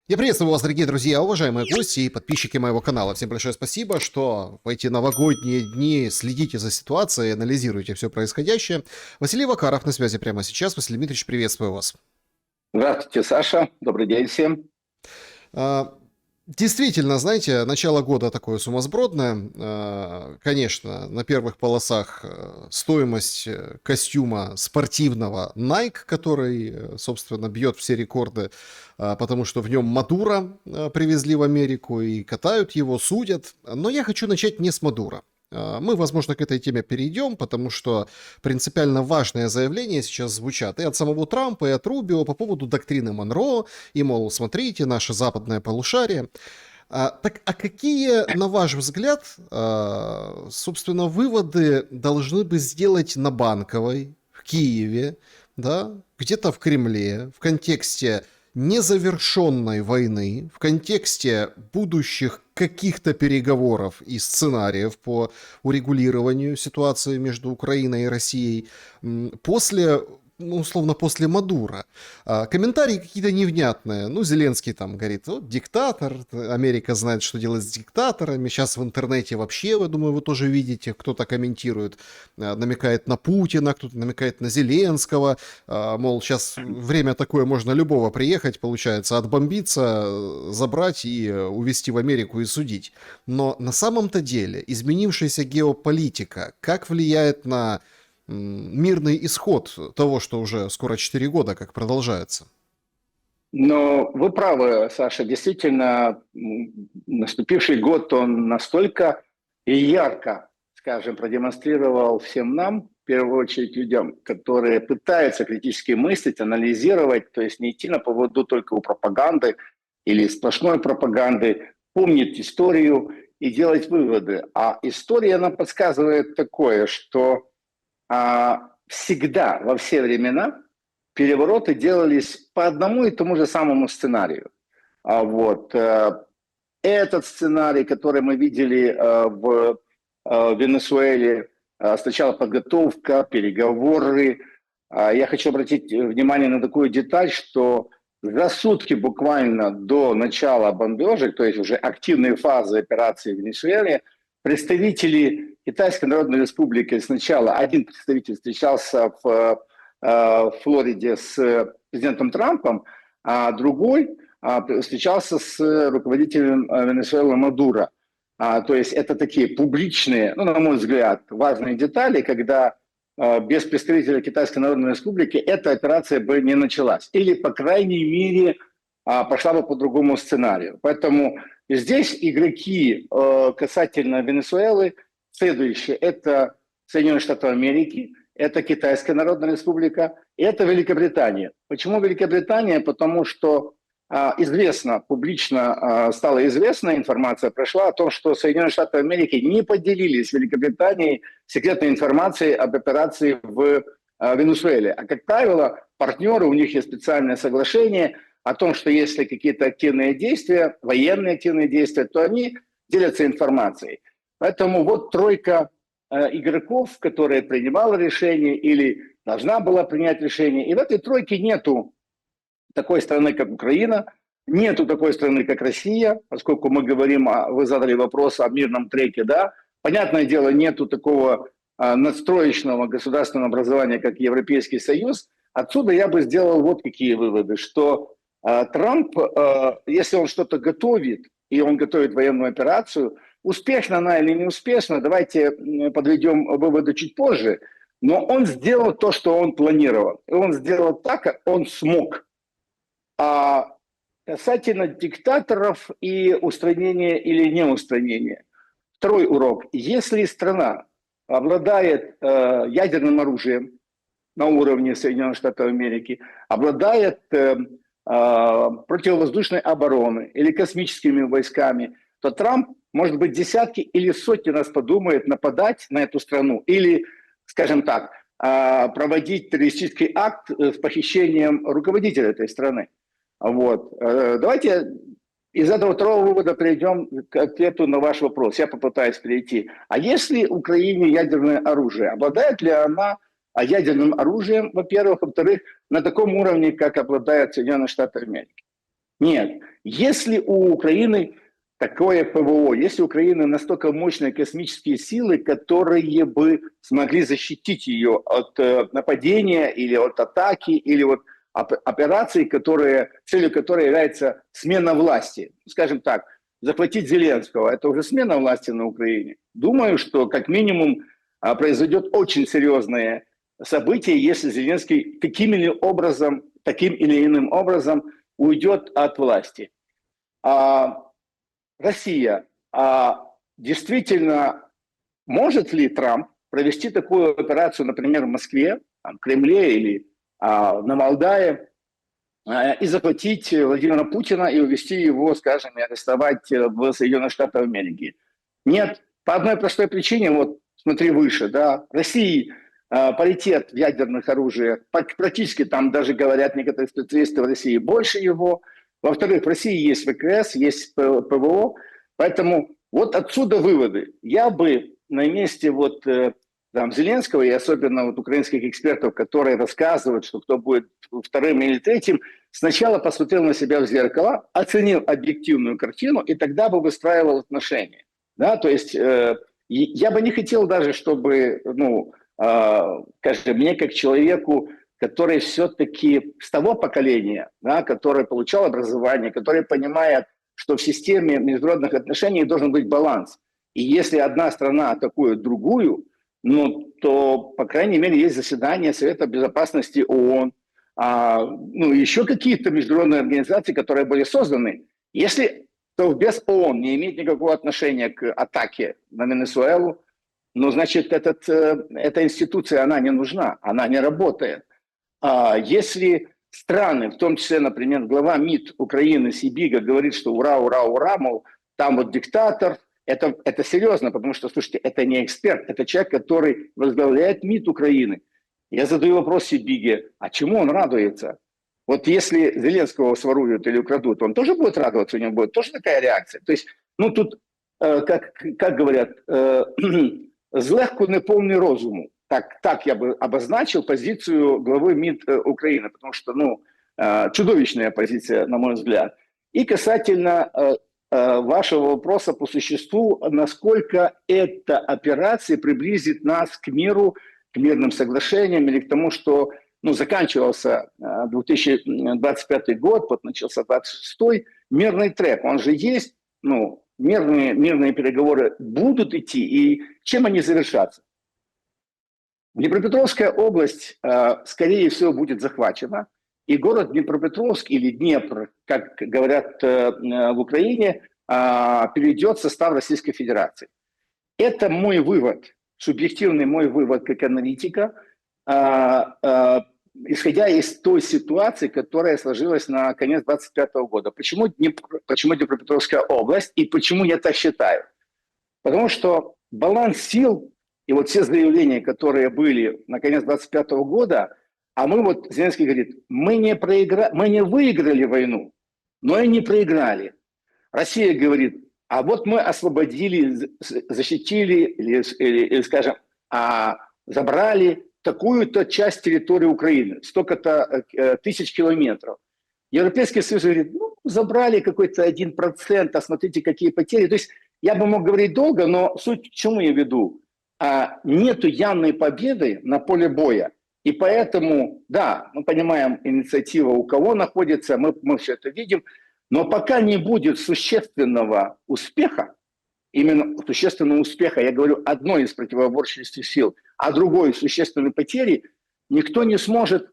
Я приветствую вас, дорогие друзья, уважаемые гости и подписчики моего канала. Всем большое спасибо, что в эти новогодние дни следите за ситуацией, анализируете все происходящее. Василий Вакаров на связи прямо сейчас. Василий Дмитриевич, приветствую вас. Здравствуйте, Саша. Добрый день всем. А, Действительно, знаете, начало года такое сумасбродное. Конечно, на первых полосах стоимость костюма спортивного Nike, который, собственно, бьет все рекорды, потому что в нем Мадуро привезли в Америку и катают его, судят. Но я хочу начать не с Мадуро. Мы, возможно, к этой теме перейдем, потому что принципиально важные заявления сейчас звучат и от самого Трампа, и от Рубио по поводу доктрины Монро, и, мол, смотрите, наше западное полушарие. Так, какие, на ваш взгляд, собственно, выводы должны бы сделать на Банковой, в Киеве, да, где-то в Кремле, в контексте незавершенной войны, в контексте будущих каких-то переговоров и сценариев по урегулированию ситуации между Украиной и Россией после, ну, условно, после Мадуро. Комментарии какие-то невнятные. Ну, Зеленский там говорит, вот, диктатор, Америка знает, что делать с диктаторами. Сейчас в интернете вообще, я думаю, вы тоже видите, кто-то комментирует, намекает на Путина, кто-то намекает на Зеленского. Мол, сейчас время такое, можно любого приехать, получается, отбомбиться, забрать и увезти в Америку и судить. Но на самом-то деле изменившаяся геополитика как влияет на мирный исход того, что уже скоро 4 года как продолжается? Но вы правы, Саша. Действительно, наступивший год, он настолько и ярко, скажем, продемонстрировал всем нам, в первую очередь людям, которые пытаются критически мыслить, анализировать, то есть не идти на поводу только у пропаганды или сплошной пропаганды, помнить историю и делать выводы. А история нам подсказывает такое, что всегда, во все времена, перевороты делались по одному и тому же самому сценарию. Этот сценарий, который мы видели в Венесуэле, сначала подготовка, переговоры. Я хочу обратить внимание на такую деталь, что за сутки буквально до начала бомбежек, то есть уже активной фазы операции в Венесуэле, представители Китайской Народной Республики, сначала один представитель встречался в Флориде с президентом Трампом, а другой встречался с руководителем Венесуэлы Мадуро. То есть это такие публичные, ну, на мой взгляд, важные детали, когда без представителя Китайской Народной Республики эта операция бы не началась. Или, по крайней мере, пошла бы по другому сценарию. Поэтому здесь игроки касательно Венесуэлы следующие. Это Соединенные Штаты Америки, это Китайская Народная Республика, и это Великобритания. Почему Великобритания? Потому что известно, публично стала известна информация, прошла о том, что Соединенные Штаты Америки не поделились с Великобританией секретной информацией об операции в Венесуэле. А как правило, партнеры, у них есть специальное соглашение о том, что если какие-то активные действия, военные активные действия, то они делятся информацией. Поэтому вот тройка игроков, которая принимала решение или должна была принять решение. И в этой тройке нету такой страны, как Украина, нету такой страны, как Россия, поскольку мы говорим, вы задали вопрос о мирном треке, да. Понятное дело, нету такого надстроечного государственного образования, как Европейский Союз. Отсюда я бы сделал вот какие выводы, что Трамп, если он что-то готовит, и он готовит военную операцию, успешна она или не успешна, давайте подведем выводы чуть позже, но он сделал то, что он планировал. И он сделал так, как он смог. А касательно диктаторов и устранения или неустранения. Второй урок. Если страна обладает ядерным оружием на уровне Соединенных Штатов Америки, обладает противовоздушной обороной или космическими войсками, то Трамп, может быть, десятки или сотни раз подумает нападать на эту страну или, скажем так, проводить террористический акт с похищением руководителя этой страны. Давайте из этого второго вывода перейдем к ответу на ваш вопрос. Я попытаюсь перейти. А если Украине ядерное оружие, обладает ли она ядерным оружием, во-первых, во-вторых, на таком уровне, как обладает Соединенные Штаты Америки? Нет. Если у Украины такое ПВО, если у Украины настолько мощные космические силы, которые бы смогли защитить ее от нападения или от атаки, или от операций, целью которой является смена власти. Скажем так, захватить Зеленского – это уже смена власти на Украине. Думаю, что как минимум произойдет очень серьезное событие, если Зеленский таким или иным образом уйдет от власти. Россия, действительно, может ли Трамп провести такую операцию, например, в Москве, в Кремле или на Валдае, и захватить Владимира Путина и увезти его, скажем, и арестовать в Соединенных Штатах Америки? Нет, по одной простой причине, вот смотри выше, да, России паритет в ядерных оружиях, практически там даже говорят некоторые специалисты в России больше его. Во-вторых, в России есть ВКС, есть ПВО, поэтому вот отсюда выводы. Я бы на месте вот там, Зеленского и особенно вот украинских экспертов, которые рассказывают, что кто будет вторым или третьим, сначала посмотрел на себя в зеркало, оценил объективную картину и тогда бы выстраивал отношения. Да? То есть я бы не хотел даже, чтобы, скажем, мне как человеку, который все-таки с того поколения, да, который получал образование, который понимает, что в системе международных отношений должен быть баланс. И если одна страна атакует другую, то, по крайней мере, есть заседание Совета Безопасности ООН, еще какие-то международные организации, которые были созданы. Если Совбез ООН не имеет никакого отношения к атаке на Венесуэлу, значит, эта институция, она не нужна, она не работает. Если страны, в том числе, например, глава МИД Украины Сибига говорит, что ура, ура, ура, мол, там вот диктатор, это серьезно, потому что, слушайте, это не эксперт, это человек, который возглавляет МИД Украины. Я задаю вопрос Сибиге, а чему он радуется? Вот если Зеленского своруют или украдут, он тоже будет радоваться, у него будет тоже такая реакция. То есть, тут, как говорят, злегку не повний розуму. Так я бы обозначил позицию главы МИД Украины, потому что, чудовищная позиция, на мой взгляд. И касательно вашего вопроса по существу, насколько эта операция приблизит нас к миру, к мирным соглашениям или к тому, что заканчивался 2025 год, вот начался 26-й, мирный трек, он же есть, мирные переговоры будут идти, и чем они завершатся? Днепропетровская область, скорее всего, будет захвачена, и город Днепропетровск или Днепр, как говорят в Украине, перейдет в состав Российской Федерации. Это мой вывод, субъективный мой вывод как аналитика, исходя из той ситуации, которая сложилась на конец 2025 года. Почему Днепропетровская область и почему я так считаю? Потому что баланс сил и вот все заявления, которые были на конец 2025 года, Зеленский говорит, мы не выиграли войну, но и не проиграли. Россия говорит, а вот мы освободили, защитили или скажем, забрали такую-то часть территории Украины, столько-то тысяч километров. Европейский Союз говорит, забрали какой-то 1%, а смотрите, какие потери. То есть я бы мог говорить долго, но суть к чему я веду? Нету явной победы на поле боя. И поэтому, да, мы понимаем, инициатива у кого находится, мы все это видим, но пока не будет существенного успеха, именно существенного успеха, я говорю, одной из противоборствующих сил, а другой существенной потери, никто не сможет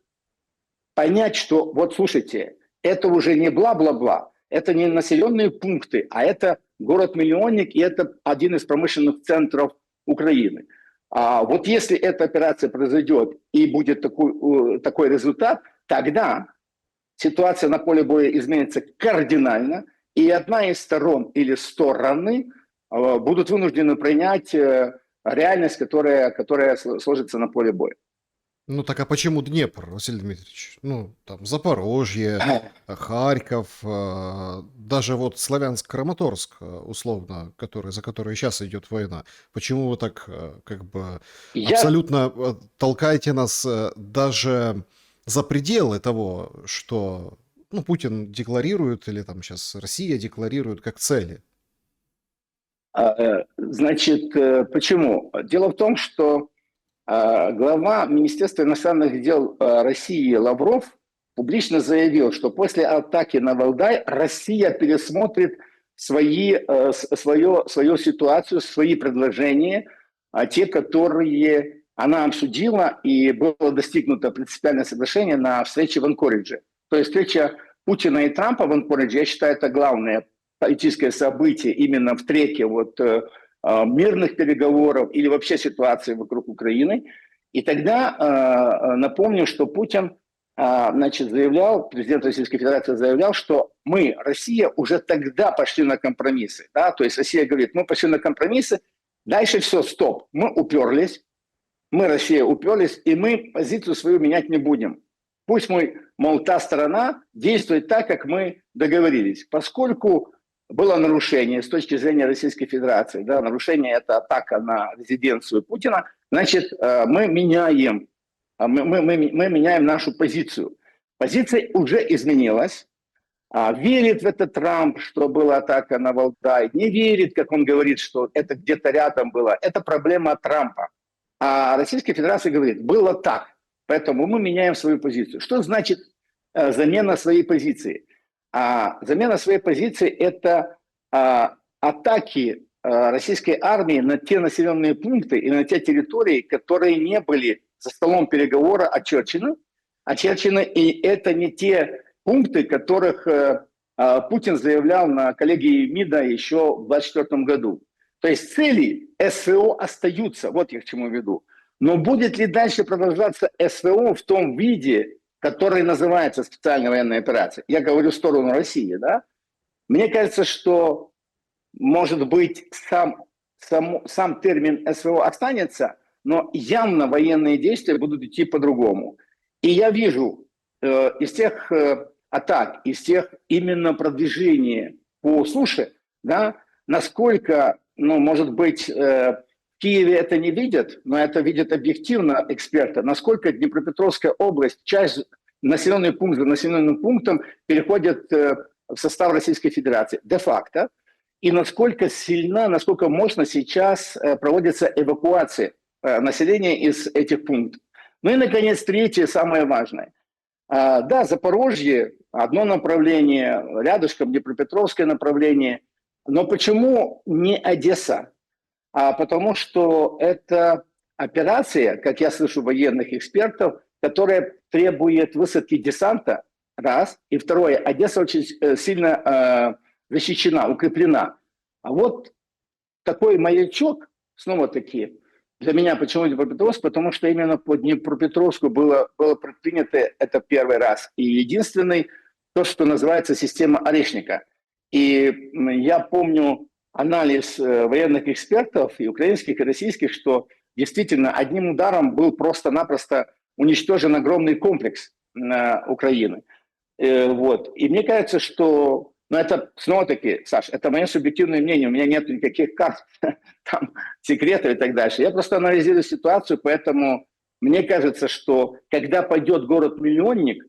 понять, что вот слушайте, это уже не бла-бла-бла, это не населенные пункты, а это город-миллионник, и это один из промышленных центров Украины. Вот если эта операция произойдет и будет такой результат, тогда ситуация на поле боя изменится кардинально, и одна из сторон или стороны будут вынуждены принять реальность, которая сложится на поле боя. Так а почему Днепр, Василий Дмитриевич? Там Запорожье, Харьков, даже вот Славянск-Краматорск, условно, за который сейчас идет война. Почему вы так абсолютно толкаете нас даже за пределы того, что ну, Путин декларирует или там сейчас Россия декларирует как цели? Значит, почему? Дело в том, что глава Министерства иностранных дел России Лавров публично заявил, что после атаки на Валдай Россия пересмотрит свою ситуацию, свои предложения, те, которые она обсудила, и было достигнуто принципиальное соглашение на встрече в Анкоридже. То есть встреча Путина и Трампа в Анкоридже, я считаю, это главное политическое событие именно в треке мирных переговоров или вообще ситуации вокруг Украины. И тогда напомню, что Путин заявлял, президент Российской Федерации заявлял, что мы, Россия, уже тогда пошли на компромиссы. Да? То есть Россия говорит, мы пошли на компромиссы, дальше все, стоп, мы уперлись, мы, Россия, уперлись, и мы позицию свою менять не будем. Пусть мы, мол, та сторона действует так, как мы договорились. Поскольку было нарушение с точки зрения Российской Федерации, да, нарушение – это атака на резиденцию Путина, значит, мы меняем нашу позицию. Позиция уже изменилась. Верит в это Трамп, что была атака на Валдай, не верит, как он говорит, что это где-то рядом было. Это проблема Трампа. А Российская Федерация говорит, было так, поэтому мы меняем свою позицию. Что значит замена своей позиции? Замена своей позиции – это атаки российской армии на те населенные пункты и на те территории, которые не были за столом переговора очерчены, и это не те пункты, которых Путин заявлял на коллегии МИДа еще в 2024 году. То есть цели СВО остаются, вот я к чему веду. Но будет ли дальше продолжаться СВО в том виде, который называется специальная военная операция? Я говорю в сторону России, да? Мне кажется, что, может быть, сам термин СВО останется, но явно военные действия будут идти по-другому. И я вижу из тех атак, из тех именно продвижений по суше, да, насколько, может быть, в Киеве это не видят, но это видят объективно эксперты, насколько Днепропетровская область, часть населенный пункт за населенным пунктом переходит в состав Российской Федерации де-факто, и насколько сильна, насколько мощно сейчас проводится эвакуация населения из этих пунктов. Ну и, наконец, третье, самое важное. Да, Запорожье – одно направление, рядышком Днепропетровское направление. Но почему не Одесса? Потому что это операция, как я слышу военных экспертов, которая требует высадки десанта, раз. И второе, Одесса очень сильно защищена, укреплена. А вот такой маячок, снова-таки, для меня почему Днепропетровск? Потому что именно по Днепропетровску было предпринято это первый раз. И единственный, то, что называется система Орешника. И я помню анализ военных экспертов, и украинских, и российских, что действительно одним ударом был просто-напросто уничтожен огромный комплекс Украины. Вот. И мне кажется, что это снова-таки, Саш, это мое субъективное мнение, у меня нет никаких карт, там, секретов и так дальше. Я просто анализирую ситуацию, поэтому мне кажется, что когда пойдет город-миллионник,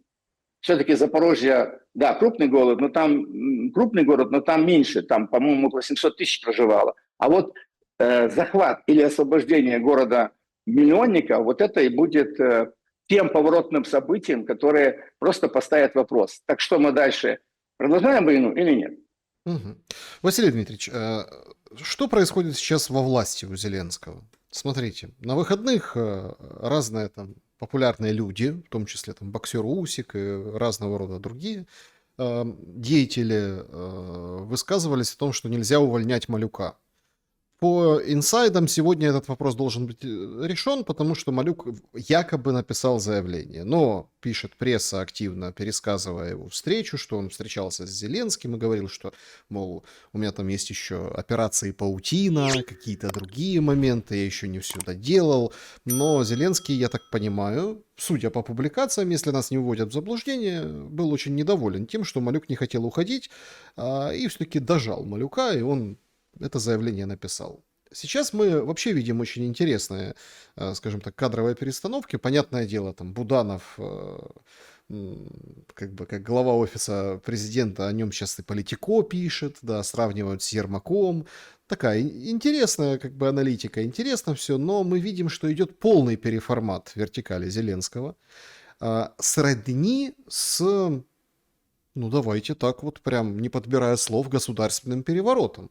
все-таки Запорожье, да, крупный город, но там меньше, там, по-моему, около 700 тысяч проживало. А вот захват или освобождение города-миллионника, вот это и будет тем поворотным событием, которое просто поставит вопрос. Так что мы дальше? Продолжаем войну или нет? Мгм. Василий Дмитриевич, что происходит сейчас во власти у Зеленского? Смотрите, на выходных разные там популярные люди, в том числе там боксер Усик и разного рода другие деятели высказывались о том, что нельзя увольнять Малюка. По инсайдам сегодня этот вопрос должен быть решен, потому что Малюк якобы написал заявление. Но пишет пресса, активно пересказывая его встречу, что он встречался с Зеленским и говорил, что, мол, у меня там есть еще операции «Паутина», какие-то другие моменты, я еще не все доделал. Но Зеленский, я так понимаю, судя по публикациям, если нас не вводят в заблуждение, был очень недоволен тем, что Малюк не хотел уходить, и все-таки дожал Малюка, и он это заявление написал. Сейчас мы вообще видим очень интересные, скажем так, кадровые перестановки. Понятное дело, там Буданов как бы как глава офиса президента о нем сейчас и Политико пишет, да, сравнивают с Ермаком. Такая интересная как бы аналитика, интересно все, но мы видим, что идет полный переформат вертикали Зеленского. Сродни с, ну давайте так вот прям не подбирая слов, государственным переворотом.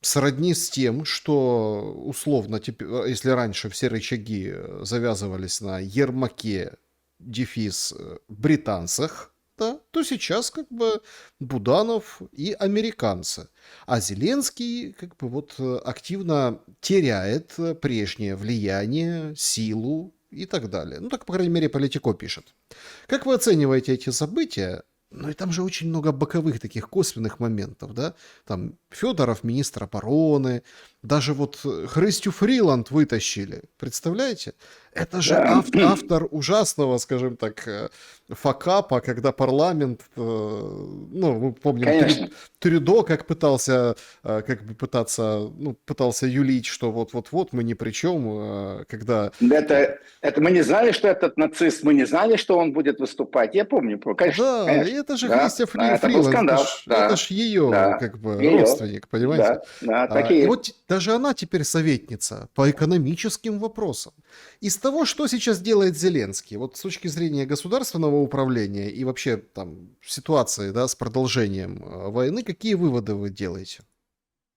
Сродни с тем, что условно, если раньше все рычаги завязывались на Ермаке, дефис британцах, да, то сейчас как бы Буданов и американцы. А Зеленский как бы вот активно теряет прежнее влияние, силу и так далее. Ну, так, по крайней мере, Политико пишет. Как вы оцениваете эти события? Ну и там же очень много боковых таких косвенных моментов, да? Там Федоров, министр обороны, даже вот Христю Фриланд вытащили. Представляете? Это же Да. автор ужасного, скажем так, факапа, когда парламент, ну, мы помним Конечно. Трюдо, как пытался, как бы пытался юлить, что вот-вот-вот мы ни при чем, когда... Это мы не знали, что этот нацист, мы не знали, что он будет выступать. Я помню, конечно, Да, и конечно. это же Да, Христя да, это был Фриланд, скандал. это Да, ж ее да. как бы Ее. родственник, понимаете? Да, да, так и И есть. вот даже она теперь советница по экономическим вопросам. Из того, что сейчас делает Зеленский, вот с точки зрения государственного управления и вообще там ситуации, да, с продолжением войны, какие выводы вы делаете?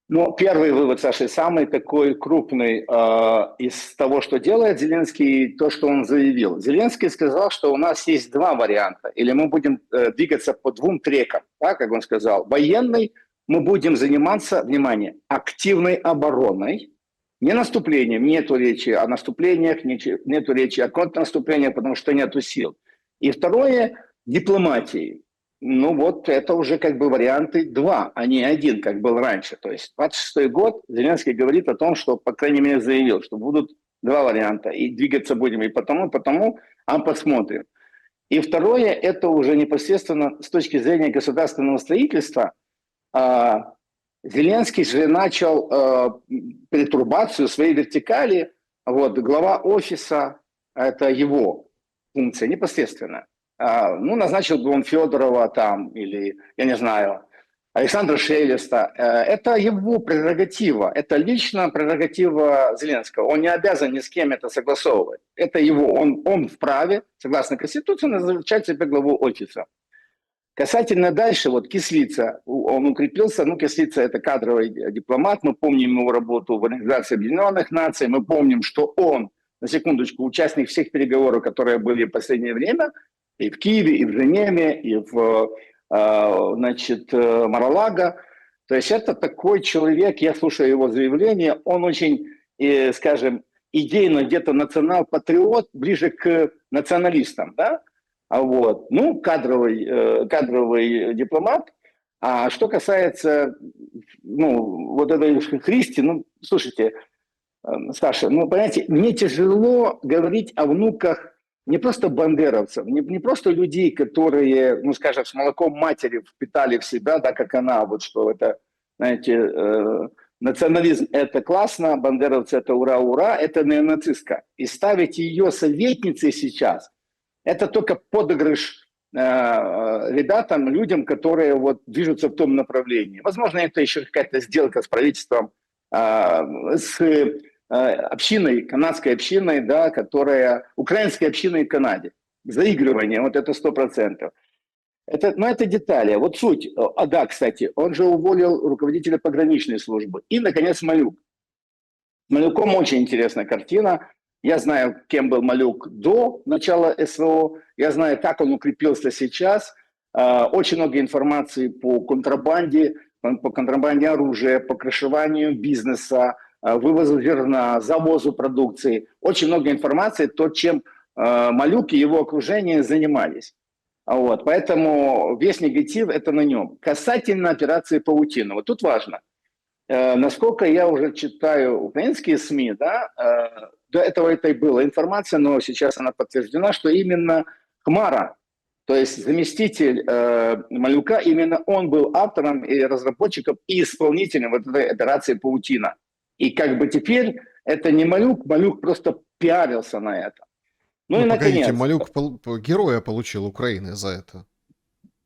Ну, первый вывод, Саша, самый такой крупный из того, что делает Зеленский, то, что он заявил. Зеленский сказал, что у нас есть два варианта. Или мы будем двигаться по двум трекам, да, как он сказал. Военный мы будем заниматься, внимание, активной обороной, не наступлением, нету речи о наступлениях, нету речи о контрнаступлениях, потому что нету сил. И второе, дипломатией. Ну вот это уже как бы варианты два, а не один, как был раньше. То есть 26-й год Зеленский говорит о том, что, по крайней мере, заявил, что будут два варианта. И двигаться будем и потому, а посмотрим. И второе, это уже непосредственно с точки зрения государственного строительства. Зеленский же начал перетурбацию своей вертикали. Вот, глава офиса, это его функция непосредственно. Ну, назначил бы он Федорова там, или, я не знаю, Александра Шелеста. Это его прерогатива, это лично прерогатива Зеленского. Он не обязан ни с кем это согласовывать. Это его, он вправе, согласно Конституции, назначать себе главу офиса. Касательно дальше, вот Кислица, он укрепился, ну, Кислица это кадровый дипломат, мы помним его работу в Организации Объединенных Наций, мы помним, что он, на секундочку, участник всех переговоров, которые были в последнее время, и в Киеве, и в Женеве, и в, значит, Мар-а-Лаго. То есть это такой человек, я слушаю его заявление, он очень, скажем, идейно где-то национал-патриот, ближе к националистам, да? Вот. Ну, кадровый дипломат. А что касается, ну, вот этой Христи, ну, слушайте, Саша, ну, понимаете, мне тяжело говорить о внуках не просто бандеровцев, не просто людей, которые, ну, скажем, с молоком матери впитали в себя, да, как она, вот что это, знаете, национализм – это классно, бандеровцы – это ура-ура, это неонацистка. И ставить ее советницей сейчас – это только подыгрыш ребятам, людям, которые вот движутся в том направлении. Возможно, это еще какая-то сделка с правительством, с общиной, канадской общиной, да, украинской общиной в Канаде. Заигрывание, вот это 100%. Это детали. Вот суть. Да, кстати, он же уволил руководителя пограничной службы. И, наконец, Малюк. С Малюком очень интересная картина. Я знаю, кем был Малюк до начала СВО. Я знаю, как он укрепился сейчас. Очень много информации по контрабанде оружия, по крышеванию бизнеса, вывозу зерна, завозу продукции. Очень много информации, то, чем Малюк и его окружение занимались. Вот, поэтому весь негатив – это на нем. Касательно операции «Паутина», вот тут важно. Насколько я уже читаю украинские СМИ, да, до этого это и была информация, но сейчас она подтверждена, что именно Хмара, то есть заместитель Малюка, именно он был автором и разработчиком и исполнителем вот этой операции «Паутина». И как бы теперь это не Малюк, Малюк просто пиарился на это. Ну и, Ну, погодите, наконец, Малюк героя получил Украины за это.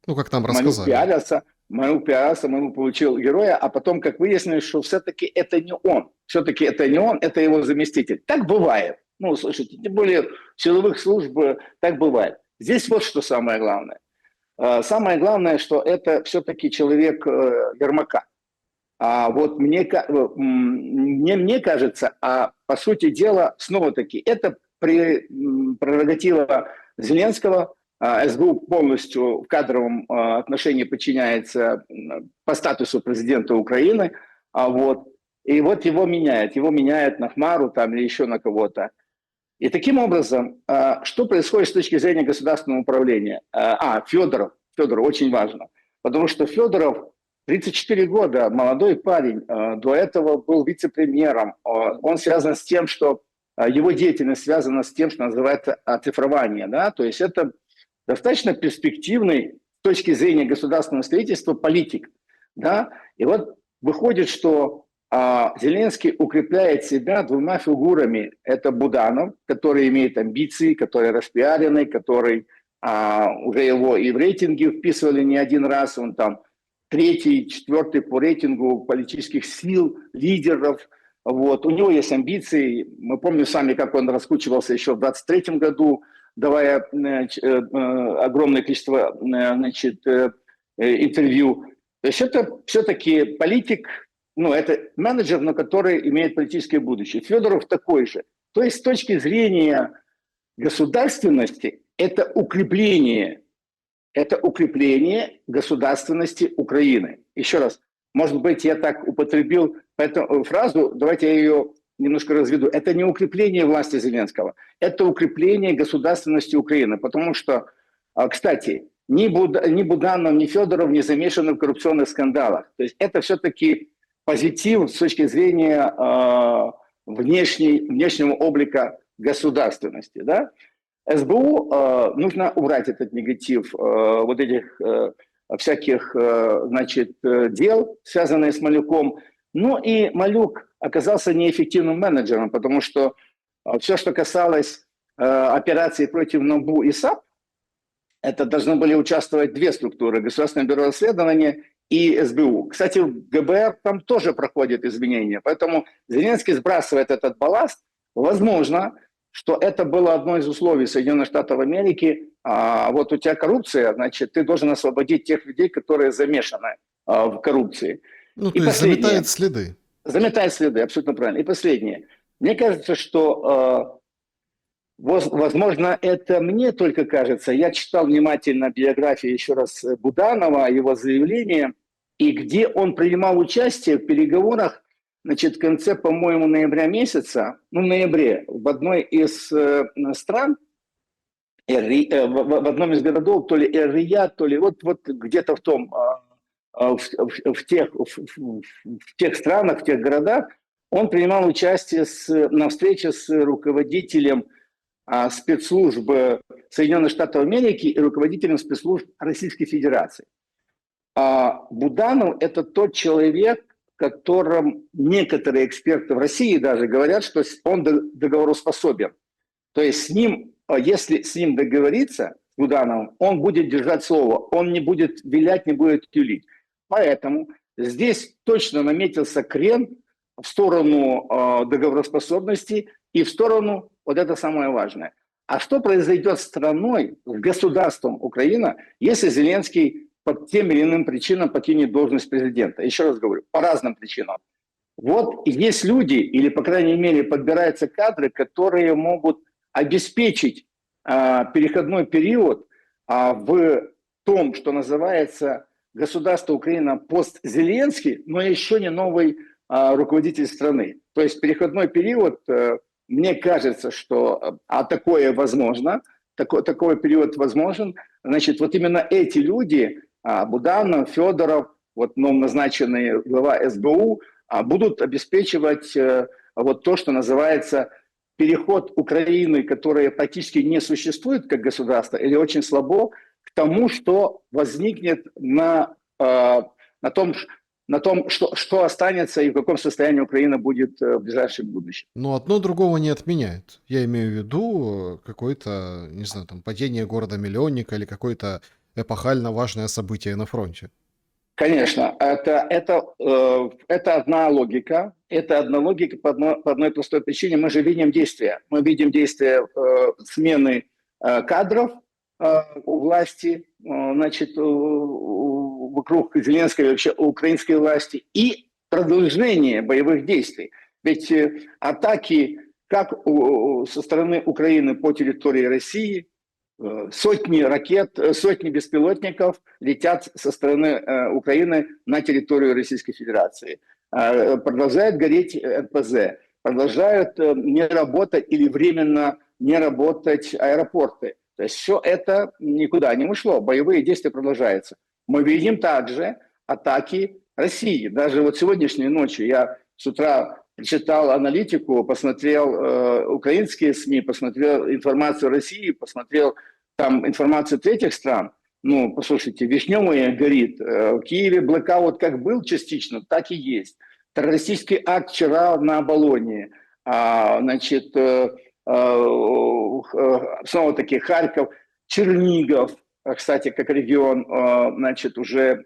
Ну, как нам Манук рассказали. пиарился, Манук получил героя, а потом, как выяснилось, что все-таки это не он. Все-таки это не он, это его заместитель. Так бывает. Ну, слушайте, тем более в силовых службах так бывает. Здесь вот что самое главное. Самое главное, что это все-таки человек Ермака. А вот мне кажется, а по сути дела, снова-таки, это прерогатива Зеленского. СБУ полностью в кадровом отношении подчиняется по статусу президента Украины. Вот. И вот его меняют на Хмару там, или еще на кого-то. И таким образом, что происходит с точки зрения государственного управления? Федоров очень важно. Потому что Федоров 34 года, молодой парень, до этого был вице-премьером. Он связан с тем, что его деятельность связана с тем, что называется оцифрование. Да? То есть это достаточно перспективный с точки зрения государственного строительства политик. Да? И вот выходит, что Зеленский укрепляет себя двумя фигурами. Это Буданов, который имеет амбиции, который распиаренный, который уже его и в рейтинге вписывали не один раз. Он там третий, четвертый по рейтингу политических сил, лидеров. Вот. У него есть амбиции. Мы помним сами, как он раскручивался еще в 2023 году, давая огромное количество интервью. То есть это все-таки политик, ну, это менеджер, но который имеет политическое будущее. Федоров такой же. То есть с точки зрения государственности это укрепление государственности Украины. Еще раз, может быть, я так употребил эту фразу, давайте я ее немножко разведу. Это не укрепление власти Зеленского, это укрепление государственности Украины. Потому что, кстати, ни Буданов, ни Федоров не замешаны в коррупционных скандалах. То есть это все-таки позитив с точки зрения внешнего облика государственности. Да? СБУ нужно убрать этот негатив вот этих всяких дел, связанных с Малюком. Ну и Малюк оказался неэффективным менеджером, потому что все, что касалось операций против НАБУ и САП, это должны были участвовать две структуры: Государственное бюро расследования и СБУ. Кстати, в ГБР там тоже проходят изменения, поэтому Зеленский сбрасывает этот балласт. Возможно, что это было одно из условий Соединенных Штатов Америки. Вот у тебя коррупция, значит, ты должен освободить тех людей, которые замешаны в коррупции. Ну, И то есть последнее. заметает следы. Заметает следы, абсолютно правильно. И последнее. Мне кажется, что, возможно, это мне только кажется. Я читал внимательно биографию еще раз Буданова, его заявление, и где он принимал участие в переговорах, значит, в конце, по-моему, ноября месяца, в ноябре, в одной из стран, в одном из городов, то ли Эр-Рияд, то ли вот где-то в тех странах, в тех городах, он принимал участие на встрече с руководителем спецслужб Соединенных Штатов Америки и руководителем спецслужб Российской Федерации. Буданов – это тот человек, которым некоторые эксперты в России даже говорят, что он договороспособен. То есть с ним, если с ним договориться, с Будановым, он будет держать слово, он не будет вилять, не будет тюлить. Поэтому здесь точно наметился крен в сторону договороспособности и в сторону, вот это самое важное. А что произойдет с страной, с государством Украина, если Зеленский по тем или иным причинам покинет должность президента? Еще раз говорю, по разным причинам. Вот есть люди, или, по крайней мере, подбираются кадры, которые могут обеспечить переходной период в том, что называется государство Украина пост-Зеленский, но еще не новый руководитель страны. То есть переходной период, мне кажется, что такое возможно, такой период возможен. Значит, вот именно эти люди, Буданов, Федоров, вот назначенный глава СБУ, будут обеспечивать вот то, что называется переход Украины, которая практически не существует как государство или очень слабо, к тому, что возникнет на на том, что останется и в каком состоянии Украина будет в ближайшем будущем. Но одно другого не отменяет. Я имею в виду какое-то, не знаю, там, падение города-миллионника или какое-то эпохально важное событие на фронте. Конечно, это одна логика. Это одна логика по одной простой причине. Мы же видим действия. Мы видим действия смены кадров у власти, значит, вокруг Зеленской, вообще украинской власти, и продолжение боевых действий. Ведь атаки как со стороны Украины по территории России, сотни ракет, сотни беспилотников летят со стороны Украины на территорию Российской Федерации. Продолжает гореть НПЗ, продолжают не работать или временно не работать аэропорты. То есть все это никуда не ушло, боевые действия продолжаются. Мы видим также атаки России. Даже вот сегодняшней ночью я с утра читал аналитику, посмотрел украинские СМИ, посмотрел информацию России, посмотрел там информацию третьих стран. Ну, послушайте, Вишневая горит. В Киеве блэкаут как был частично, так и есть. Террористический акт вчера на Оболоне. Значит, снова-таки Харьков, Чернигов, кстати, как регион, значит, уже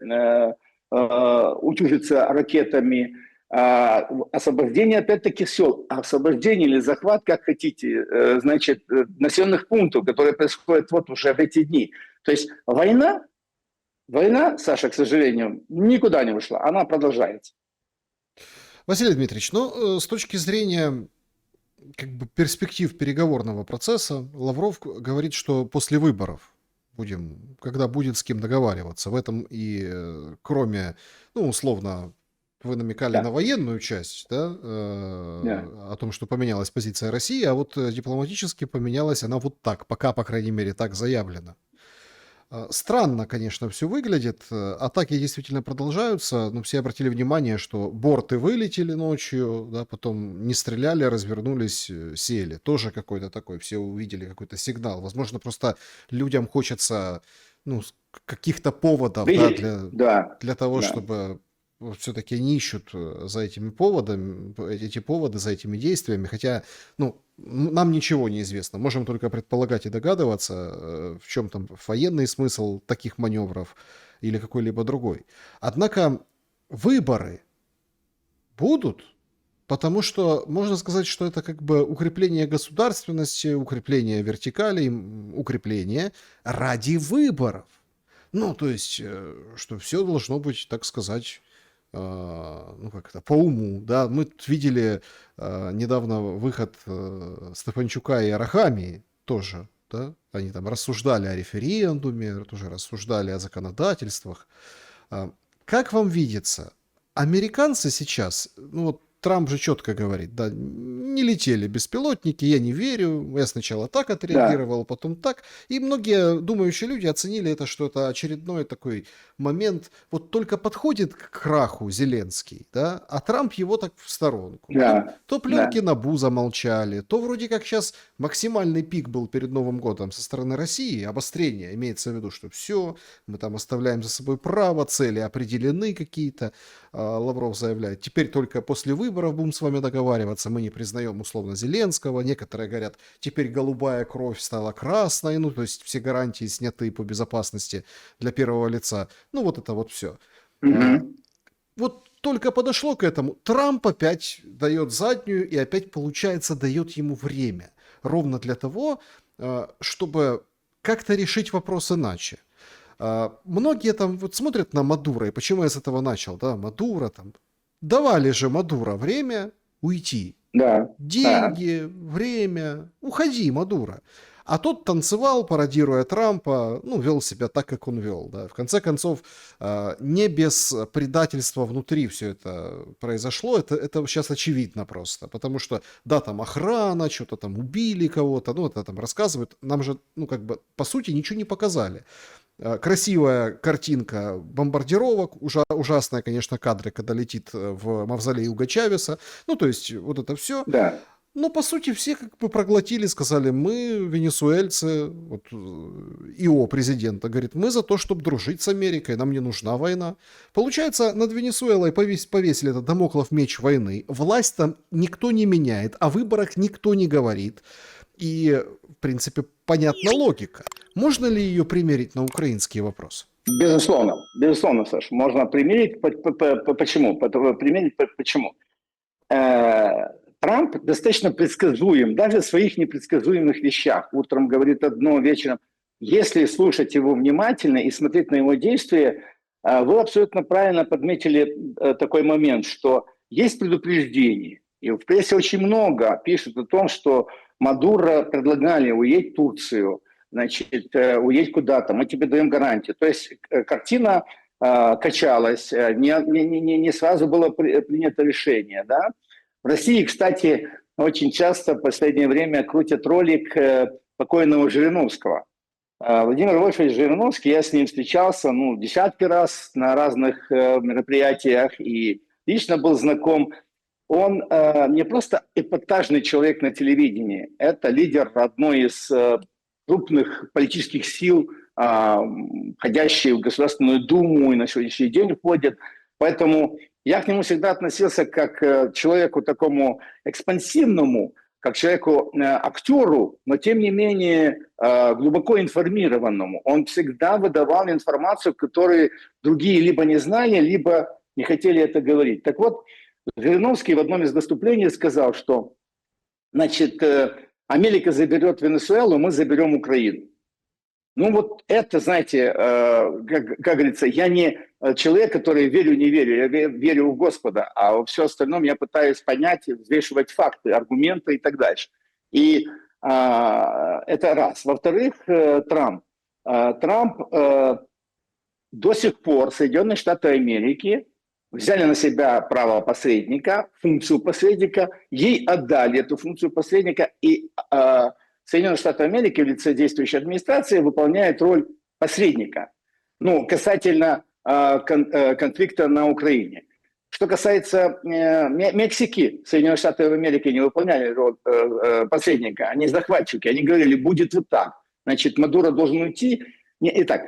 утюжится ракетами. Освобождение, опять-таки, сел. Освобождение или захват, как хотите, значит, населенных пунктов, которые происходят вот уже в эти дни. То есть война, Саша, к сожалению, никуда не ушла. Она продолжается. Василий Дмитриевич, ну, с точки зрения как бы перспектив переговорного процесса, Лавров говорит, что после выборов будем, когда будет с кем договариваться. В этом и кроме, ну, условно, вы намекали на военную часть, да, о том, что поменялась позиция России, а вот дипломатически поменялась она вот так, пока, по крайней мере, так заявлено. Странно, конечно, все выглядит. Атаки действительно продолжаются, но все обратили внимание, что борты вылетели ночью, да, потом не стреляли, развернулись, сели. Тоже какой-то такой, все увидели какой-то сигнал. Возможно, просто людям хочется, ну, каких-то поводов, да, для того, чтобы все-таки не ищут за этими поводами, эти поводы за этими действиями, хотя, ну, нам ничего не известно. Можем только предполагать и догадываться, в чем там военный смысл таких маневров или какой-либо другой. Однако выборы будут, потому что можно сказать, что это как бы укрепление государственности, укрепление вертикали, укрепление ради выборов. Ну, то есть, что все должно быть, так сказать, ну, как-то по уму, да, мы видели недавно выход Стефанчука и Арахамии тоже, да, они там рассуждали о референдуме, тоже рассуждали о законодательствах. Как вам видится, американцы сейчас, ну вот Трамп же четко говорит, да, не летели беспилотники, я не верю, я сначала так отреагировал, да, потом так. И многие думающие люди оценили это, что это очередной такой момент, вот только подходит к краху Зеленский, да, а Трамп его так в сторонку. Да. То пленки НАБУ замолчали, то вроде как сейчас максимальный пик был перед Новым годом со стороны России, обострение, имеется в виду, что все, мы там оставляем за собой право, цели определены какие-то, Лавров заявляет, теперь только после выборов будем с вами договариваться, мы не признаем условно Зеленского, некоторые говорят, теперь голубая кровь стала красной, ну, то есть все гарантии сняты по безопасности для первого лица, ну, вот это вот все. Вот только подошло к этому, Трамп опять дает заднюю и опять, получается, дает ему время, ровно для того, чтобы как-то решить вопрос иначе. Многие там вот смотрят на Мадуро, и почему я с этого начал, да, Мадуро там, давали же Мадуро время уйти, да, деньги, время, уходи, Мадуро. А тот танцевал, пародируя Трампа, ну, вел себя так, как он вел, да. В конце концов, не без предательства внутри все это произошло, это сейчас очевидно просто, потому что, да, там охрана, что-то там убили кого-то, ну, это там рассказывают, нам же, ну, как бы, по сути, ничего не показали. Красивая картинка бомбардировок, ужасные, конечно, кадры, когда летит в мавзолей Уго Чавеса, ну, то есть, вот это все. Да. Но, по сути, все как бы проглотили, сказали, мы, венесуэльцы, вот ИО президента говорит, мы за то, чтобы дружить с Америкой, нам не нужна война. Получается, над Венесуэлой повесили этот дамоклов меч войны. Власть там никто не меняет, о выборах никто не говорит. И, в принципе, понятна логика. Можно ли ее примерить на украинский вопрос? Безусловно, безусловно, Саш, можно примерить. Почему? Примерить почему? Трамп достаточно предсказуем, даже в своих непредсказуемых вещах. Утром говорит одно, вечером. Если слушать его внимательно и смотреть на его действия, вы абсолютно правильно подметили такой момент, что есть предупреждение. И в прессе очень много пишут о том, что Мадуро предлагали уедь в Турцию, значит, уедь куда-то, мы тебе даем гарантию. То есть картина качалась, не сразу было принято решение, да. В России, кстати, очень часто в последнее время крутят ролик покойного Жириновского. Владимир Вольфович Жириновский, я с ним встречался десятки раз на разных мероприятиях и лично был знаком. Он не просто эпатажный человек на телевидении, это лидер одной из крупных политических сил, входящий в Государственную Думу и на сегодняшний день входит. Поэтому я к нему всегда относился как к человеку такому экспансивному, как человеку актеру, но тем не менее глубоко информированному. Он всегда выдавал информацию, которую другие либо не знали, либо не хотели это говорить. Так вот, Жириновский в одном из выступлений сказал, что, значит, Америка заберет Венесуэлу, мы заберем Украину. Ну вот это, знаете, как говорится, я не человек, который верю, не верю, я верю в Господа, а во все остальном я пытаюсь понять, взвешивать факты, аргументы и так дальше. И это раз. Во-вторых, Трамп. Трамп до сих пор Соединенные Штаты Америки взяли на себя право посредника, функцию посредника, ей отдали эту функцию посредника, и Соединенные Штаты Америки в лице действующей администрации выполняет роль посредника. Касательно конфликта на Украине. Что касается Мексики, Соединенные Штаты Америки не выполняли роль посредника, они захватчики, они говорили, будет вот так, значит, Мадуро должен уйти. Итак,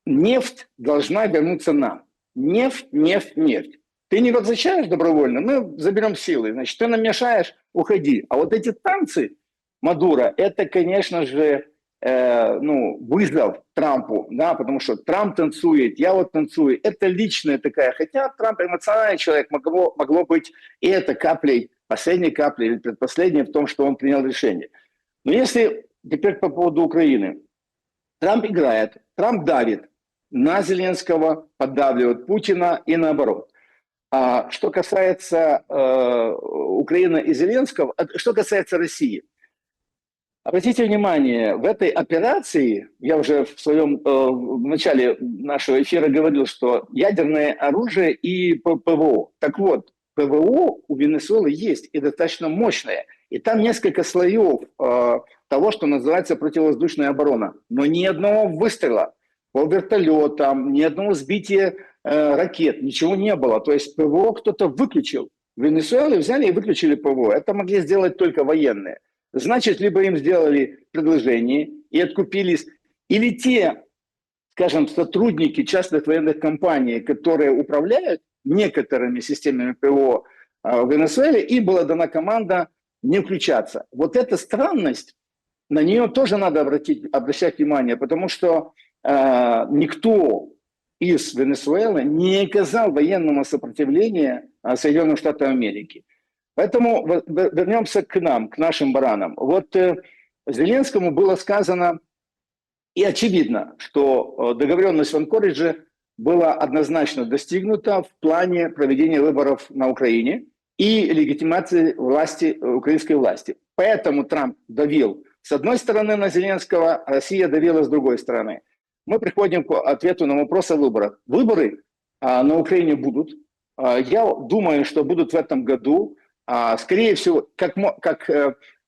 нефть должна вернуться нам. Нефть, нефть, нефть. Ты не возвращаешь добровольно, мы заберем силы. Значит, ты нам мешаешь, уходи. А вот эти танцы Мадуро, это, конечно же, вызов Трампу, да, потому что Трамп танцует, я вот танцую. Это личная такая, хотя Трамп эмоциональный человек, могло быть и это каплей, последней каплей или предпоследней в том, что он принял решение. Но если теперь по поводу Украины. Трамп играет, Трамп давит на Зеленского, поддавливает Путина и наоборот. А что касается Украины и Зеленского, что касается России. Обратите внимание, в этой операции, я уже в начале нашего эфира говорил, что ядерное оружие и ПВО. Так вот, ПВО у Венесуэлы есть и достаточно мощное. И там несколько слоев того, что называется противовоздушная оборона. Но ни одного выстрела по вертолетам, ни одного сбития ракет, ничего не было. То есть ПВО кто-то выключил. В Венесуэле взяли и выключили ПВО. Это могли сделать только военные. Значит, либо им сделали предложение и откупились, или те, скажем, сотрудники частных военных компаний, которые управляют некоторыми системами ПВО в Венесуэле, им была дана команда не включаться. Вот эта странность, на нее тоже надо обращать внимание, потому что никто из Венесуэлы не оказал военного сопротивления Соединенным Штатам Америки. Поэтому вернемся к нам, к нашим баранам. Вот Зеленскому было сказано, и очевидно, что договоренность в Анкоридже была однозначно достигнута в плане проведения выборов на Украине и легитимации власти, украинской власти. Поэтому Трамп давил с одной стороны на Зеленского, Россия давила с другой стороны. Мы приходим к ответу на вопрос о выборах. Выборы на Украине будут. Я думаю, что будут в этом году. Скорее всего, как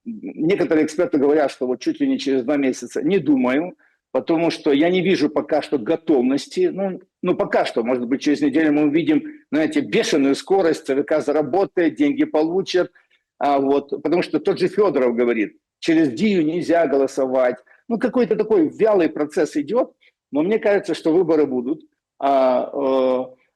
некоторые эксперты говорят, что вот чуть ли не через 2 месяца, не думаю, потому что я не вижу пока что готовности, пока что, может быть, через неделю мы увидим, знаете, бешеную скорость, ЦВК заработает, деньги получат, вот, потому что тот же Федоров говорит, через Дию нельзя голосовать. Ну, какой-то такой вялый процесс идет, но мне кажется, что выборы будут.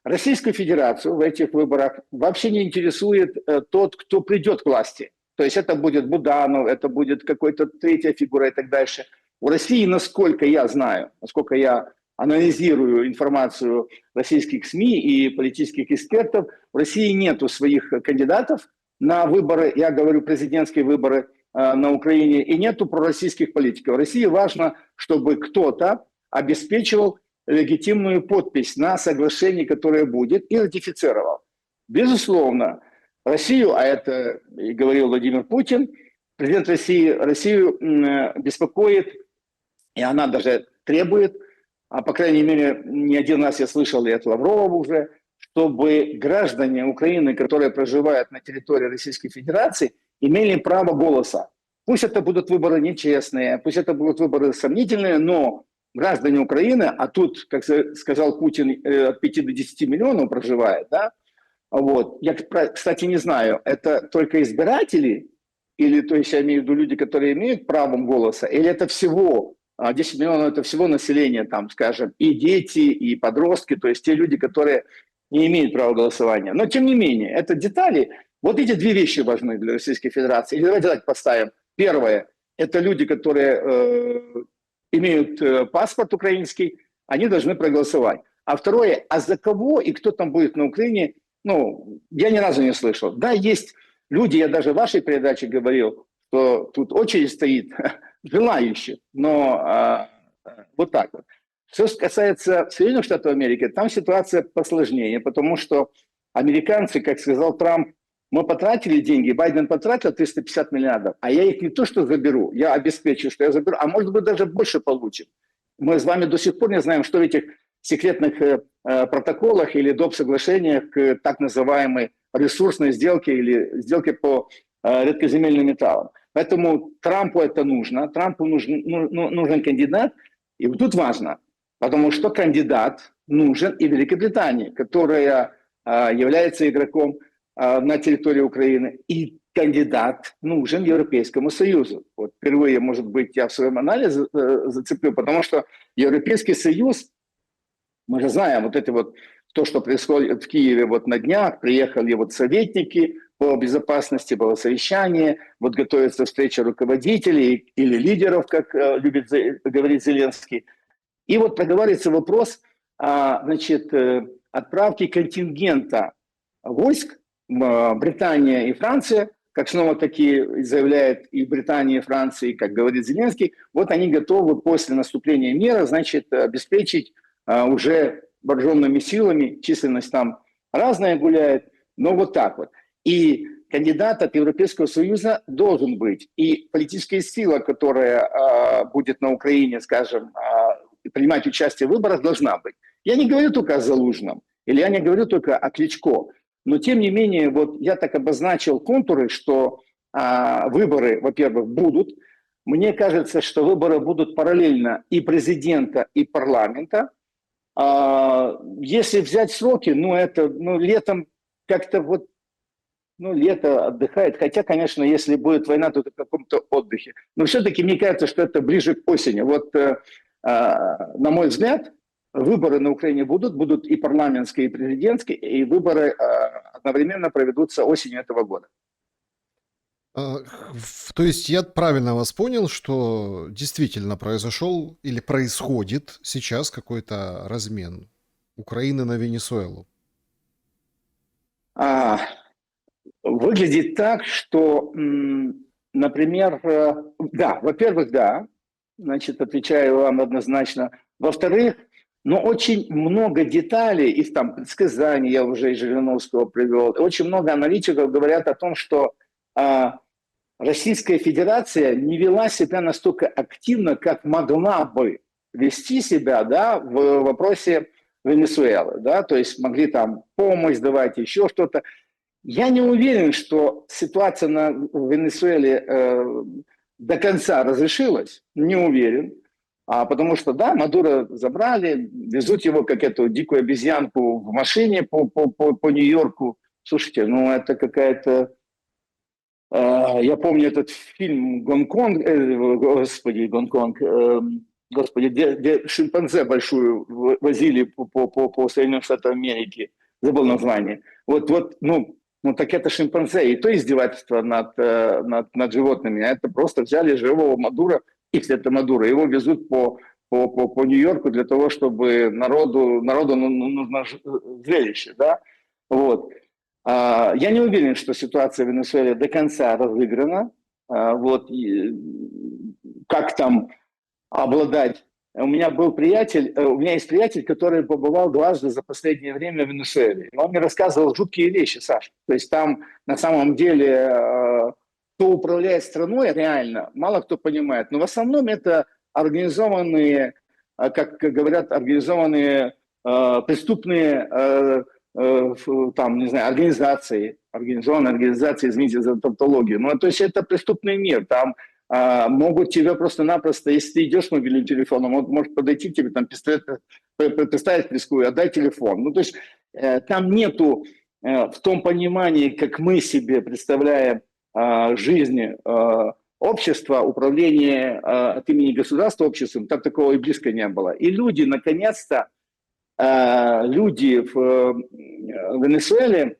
Российскую Федерацию в этих выборах вообще не интересует тот, кто придет к власти. То есть это будет Буданов, это будет какой-то третья фигура и так дальше. В России, насколько я знаю, насколько я анализирую информацию российских СМИ и политических экспертов, в России нету своих кандидатов на выборы, я говорю президентские выборы на Украине, и нету пророссийских политиков. В России важно, чтобы кто-то обеспечивал легитимную подпись на соглашении, которое будет, и ратифицировал. Безусловно, Россию, а это и говорил Владимир Путин, президент России, Россию беспокоит, и она даже требует, а по крайней мере, не один раз я слышал и от Лаврова уже, чтобы граждане Украины, которые проживают на территории Российской Федерации, имели право голоса. Пусть это будут выборы нечестные, пусть это будут выборы сомнительные, но граждане Украины, а тут, как сказал Путин, от 5 до 10 миллионов проживает, да, вот. Я, кстати, не знаю, это только избиратели, или, то есть я имею в виду люди, которые имеют правом голоса, или это всего, 10 миллионов это всего населения, там, скажем, и дети, и подростки, то есть те люди, которые не имеют права голосования. Но, тем не менее, это детали. Вот эти две вещи важны для Российской Федерации. И давайте так поставим. Первое, это люди, которые имеют паспорт украинский, они должны проголосовать. А второе, а за кого и кто там будет на Украине, ну, я ни разу не слышал. Да, есть люди, я даже в вашей передаче говорил, что тут очередь стоит желающих, но вот так вот. Что касается Соединенных Штатов Америки, там ситуация посложнее, потому что американцы, как сказал Трамп, мы потратили деньги, Байден потратил 350 миллиардов, а я их не то что заберу, я обеспечу, что я заберу, а может быть даже больше получим. Мы с вами до сих пор не знаем, что в этих секретных протоколах или доп. Соглашениях к так называемой ресурсной сделке или сделке по редкоземельным металлам. Поэтому Трампу это нужно, Трампу нужен кандидат, и вот тут важно, потому что кандидат нужен и Великобритании, которая является игроком на территории Украины, и кандидат нужен Европейскому Союзу. Вот впервые, может быть, я в своем анализе зацеплю, потому что Европейский Союз, мы же знаем, вот это вот то, что происходит в Киеве вот на днях, приехали вот советники по безопасности, было совещание, вот готовится встреча руководителей или лидеров, как любит говорить Зеленский. И вот проговаривается вопрос, значит, отправки контингента войск. Британия и Франция, как снова-таки заявляет и Британия, и Франция, и как говорит Зеленский, вот они готовы после наступления мира, значит, обеспечить уже вооруженными силами, численность там разная гуляет, но вот так вот. И кандидат от Европейского Союза должен быть. И политическая сила, которая будет на Украине, скажем, принимать участие в выборах, должна быть. Я не говорю только о Залужном, или я не говорю только о Кличко, но тем не менее, вот я так обозначил контуры, что выборы, во-первых, будут. Мне кажется, что выборы будут параллельно и президента, и парламента. Если взять сроки, летом как-то вот, лето отдыхает. Хотя, конечно, если будет война, то это в каком-то отдыхе. Но все-таки мне кажется, что это ближе к осени. Вот, на мой взгляд, выборы на Украине будут и парламентские, и президентские, и выборы одновременно проведутся осенью этого года. То есть я правильно вас понял, что действительно произошел или происходит сейчас какой-то размен Украины на Венесуэлу? Выглядит так, что, например, да, во-первых, да, значит, отвечаю вам однозначно. Во-вторых, очень много деталей, их там предсказаний, я уже из Жириновского привел, очень много аналитиков говорят о том, что Российская Федерация не вела себя настолько активно, как могла бы вести себя, да, в вопросе Венесуэлы, да, то есть могли там помощь давать, еще что-то. Я не уверен, что ситуация в Венесуэле до конца разрешилась, не уверен, потому что, да, Мадуро забрали, везут его как эту дикую обезьянку в машине по Нью-Йорку. Слушайте, это какая-то Я помню этот фильм «Гонконг», господи, «Гонконг», господи, где шимпанзе большую возили по Соединенным Штатам Америки. Забыл название. Ну, так это шимпанзе. И то издевательство над животными. А это просто взяли живого Мадуро, если это Мадуро, его везут по Нью-Йорку для того, чтобы народу нужно зрелище, да? Вот. Я не уверен, что ситуация в Венесуэле до конца разыграна. Вот. Как там обладать? У меня есть приятель, который побывал дважды за последнее время в Венесуэле. Он мне рассказывал жуткие вещи, Саша. То есть там на самом деле кто управляет страной реально, мало кто понимает. Но в основном это организованные, как говорят, организованные преступные там, не знаю, организованные организации, извините за тавтологию. Ну, то есть это преступный мир. Там могут тебя просто-напросто, если ты идешь с мобильным телефоном, он может подойти к тебе, там, пистолет представить рискуя, отдай телефон. Ну, то есть там нету в том понимании, как мы себе представляем жизнь общества, управление от имени государства обществом, там такого и близко не было. И люди, наконец-то, люди в Венесуэле,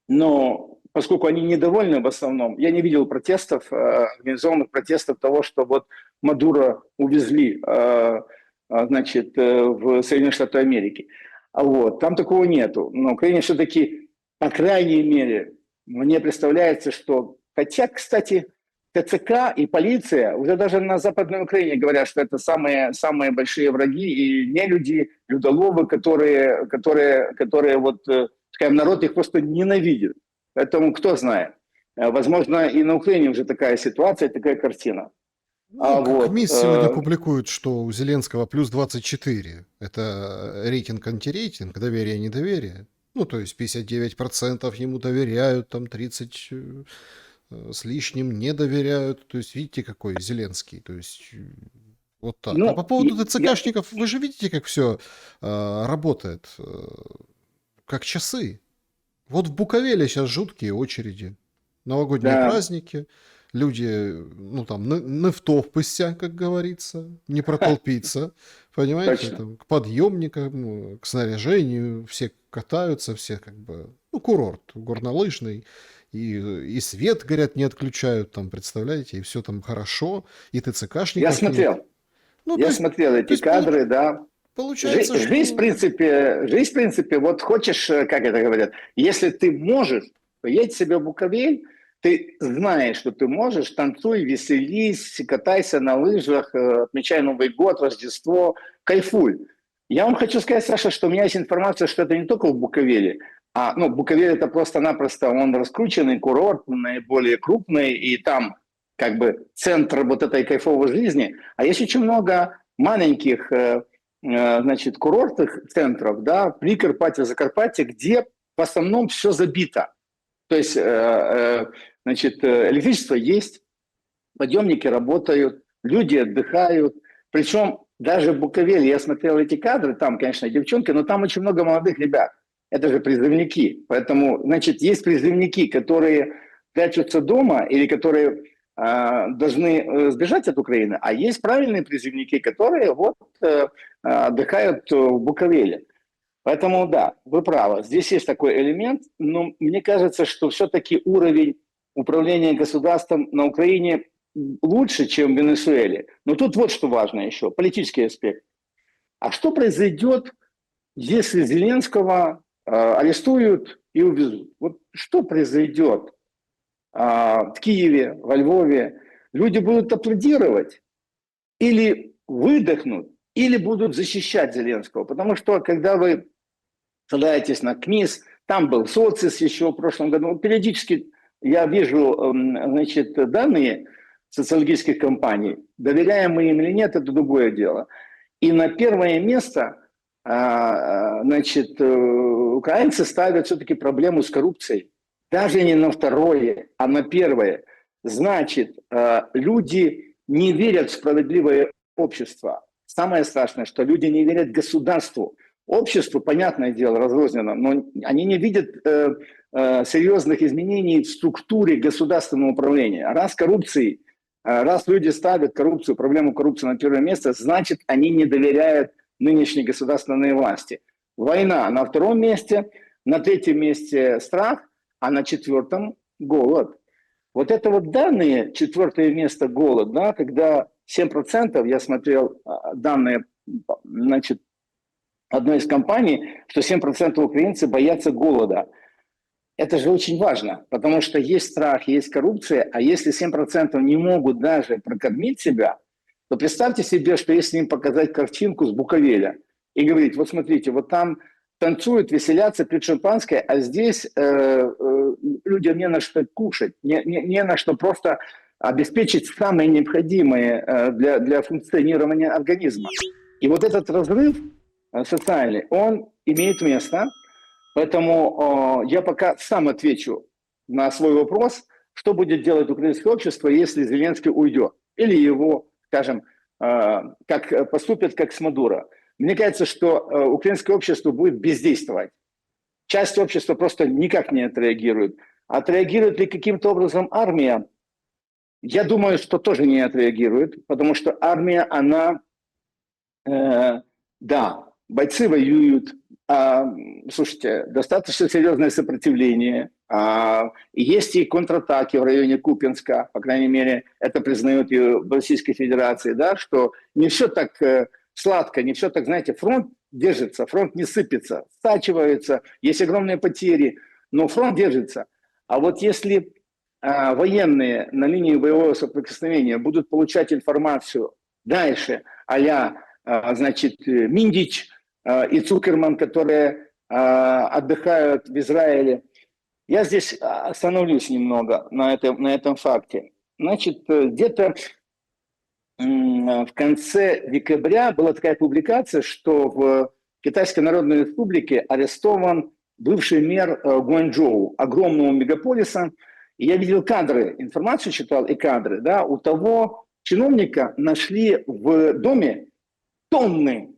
но поскольку они недовольны в основном, я не видел протестов, организованных протестов того, что вот Мадуро увезли, значит, в Соединенные Штаты Америки. Вот, там такого нету. Но Украине все-таки, по крайней мере, мне представляется, что, хотя, кстати, ТЦК и полиция уже даже на Западной Украине говорят, что это самые большие враги и не люди, людоловы, которые вот, скажем, народ их просто ненавидит. Поэтому кто знает. Возможно, и на Украине уже такая ситуация, такая картина. Ну, как МИС сегодня публикует, что у Зеленского плюс 24. Это рейтинг-антирейтинг, доверие-недоверие. Ну, то есть 59% ему доверяют, там 30 с лишним не доверяют. То есть видите, какой Зеленский. То есть вот так. Ну, а по поводу ТЦКшников, вы же видите, как все работает. Как часы. Вот в Буковеле сейчас жуткие очереди. Новогодние праздники. Люди, ну там, не втопися, как говорится, не протолпиться. Понимаете? Там, к подъемникам, к снаряжению. Все катаются, все как бы... Ну, курорт горнолыжный. И свет, говорят, не отключают там, представляете? И все там хорошо. И ТЦКшников Я смотрел. Нет. Ну, я смотрел эти кадры, да. Получается, жизнь, в принципе, вот хочешь, как это говорят, если ты можешь, то едь себе в Буковель, ты знаешь, что ты можешь, танцуй, веселись, катайся на лыжах, отмечай Новый год, Рождество, кайфуй. Я вам хочу сказать, Саша, что у меня есть информация, что это не только в Буковеле, Буковель это просто-напросто, он раскрученный курорт, наиболее крупный, и там как бы центр вот этой кайфовой жизни. А есть очень много маленьких, значит, курортных центров, да, Прикарпатье, Закарпатье, где в основном все забито. То есть, значит, электричество есть, подъемники работают, люди отдыхают. Причем даже в Буковеле, я смотрел эти кадры, там, конечно, девчонки, но там очень много молодых ребят. Это же призывники. Поэтому, значит, есть призывники, которые прячутся дома или которые должны сбежать от Украины, а есть правильные призывники, которые вот отдыхают в Буковеле. Поэтому, да, вы правы, здесь есть такой элемент, но мне кажется, что все-таки уровень управления государством на Украине лучше, чем в Венесуэле. Но тут вот что важно еще, политический аспект. А что произойдет, если Зеленского арестуют и увезут? Вот что произойдет в Киеве, во Львове? Люди будут аплодировать или выдохнут, или будут защищать Зеленского? Потому что, когда вы ссылаетесь на КМИС, там был социс еще в прошлом году, периодически я вижу, значит, данные социологических компаний, доверяем мы им или нет, это другое дело. И на первое место, значит, украинцы ставят все-таки проблему с коррупцией. Даже не на второе, а на первое. Значит, люди не верят в справедливое общество. Самое страшное, что люди не верят государству. Обществу, понятное дело, разрозненно, но они не видят серьезных изменений в структуре государственного управления. Раз люди ставят коррупцию, проблему коррупции на первое место, значит, они не доверяют нынешней государственной власти. Война на втором месте, на третьем месте страх, а на четвертом голод. Вот это вот данные, четвертое место голод, да, когда 7%, я смотрел данные, значит, одной из компаний, что 7% украинцев боятся голода. Это же очень важно, потому что есть страх, есть коррупция, а если 7% не могут даже прокормить себя, то представьте себе, что если им показать картинку с Буковеля и говорить, вот смотрите, вот там танцуют, веселятся, пьют шампанское, а здесь людям не на что кушать, не на что просто обеспечить самое необходимое для функционирования организма. И вот этот разрыв социальный, он имеет место, поэтому я пока сам отвечу на свой вопрос, что будет делать украинское общество, если Зеленский уйдет, или его, скажем, как поступят, как с Мадуро. Мне кажется, что украинское общество будет бездействовать. Часть общества просто никак не отреагирует. Отреагирует ли каким-то образом армия? Я думаю, что тоже не отреагирует, потому что армия, она, да, бойцы воюют, слушайте, достаточно серьезное сопротивление, есть и контратаки в районе Купинска, по крайней мере, это признают и в Российской Федерации, да, что не все так сладко, не все так, знаете, фронт держится, фронт не сыпется, стачивается, есть огромные потери, но фронт держится. А вот если военные на линии боевого соприкосновения будут получать информацию дальше, значит, Миндич и Цукерман, которые отдыхают в Израиле. Я здесь остановлюсь немного на этом факте. Значит, где-то в конце декабря была такая публикация, что в Китайской Народной Республике арестован бывший мэр Гуанчжоу, огромного мегаполиса. И я видел кадры, информацию читал и кадры. Да, у того чиновника нашли в доме тонны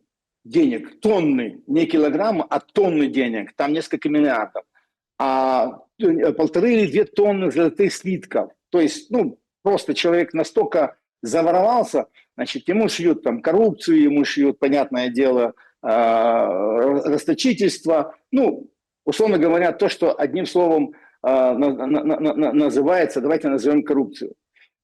денег, тонны, не килограммы, а тонны денег, там несколько миллиардов, 1,5 или 2 тонны золотых слитков. То есть, ну, просто человек настолько заворовался, значит, ему шьют там коррупцию, ему шьют, понятное дело, расточительство, ну, условно говоря, то, что одним словом называется, давайте назовем коррупцию.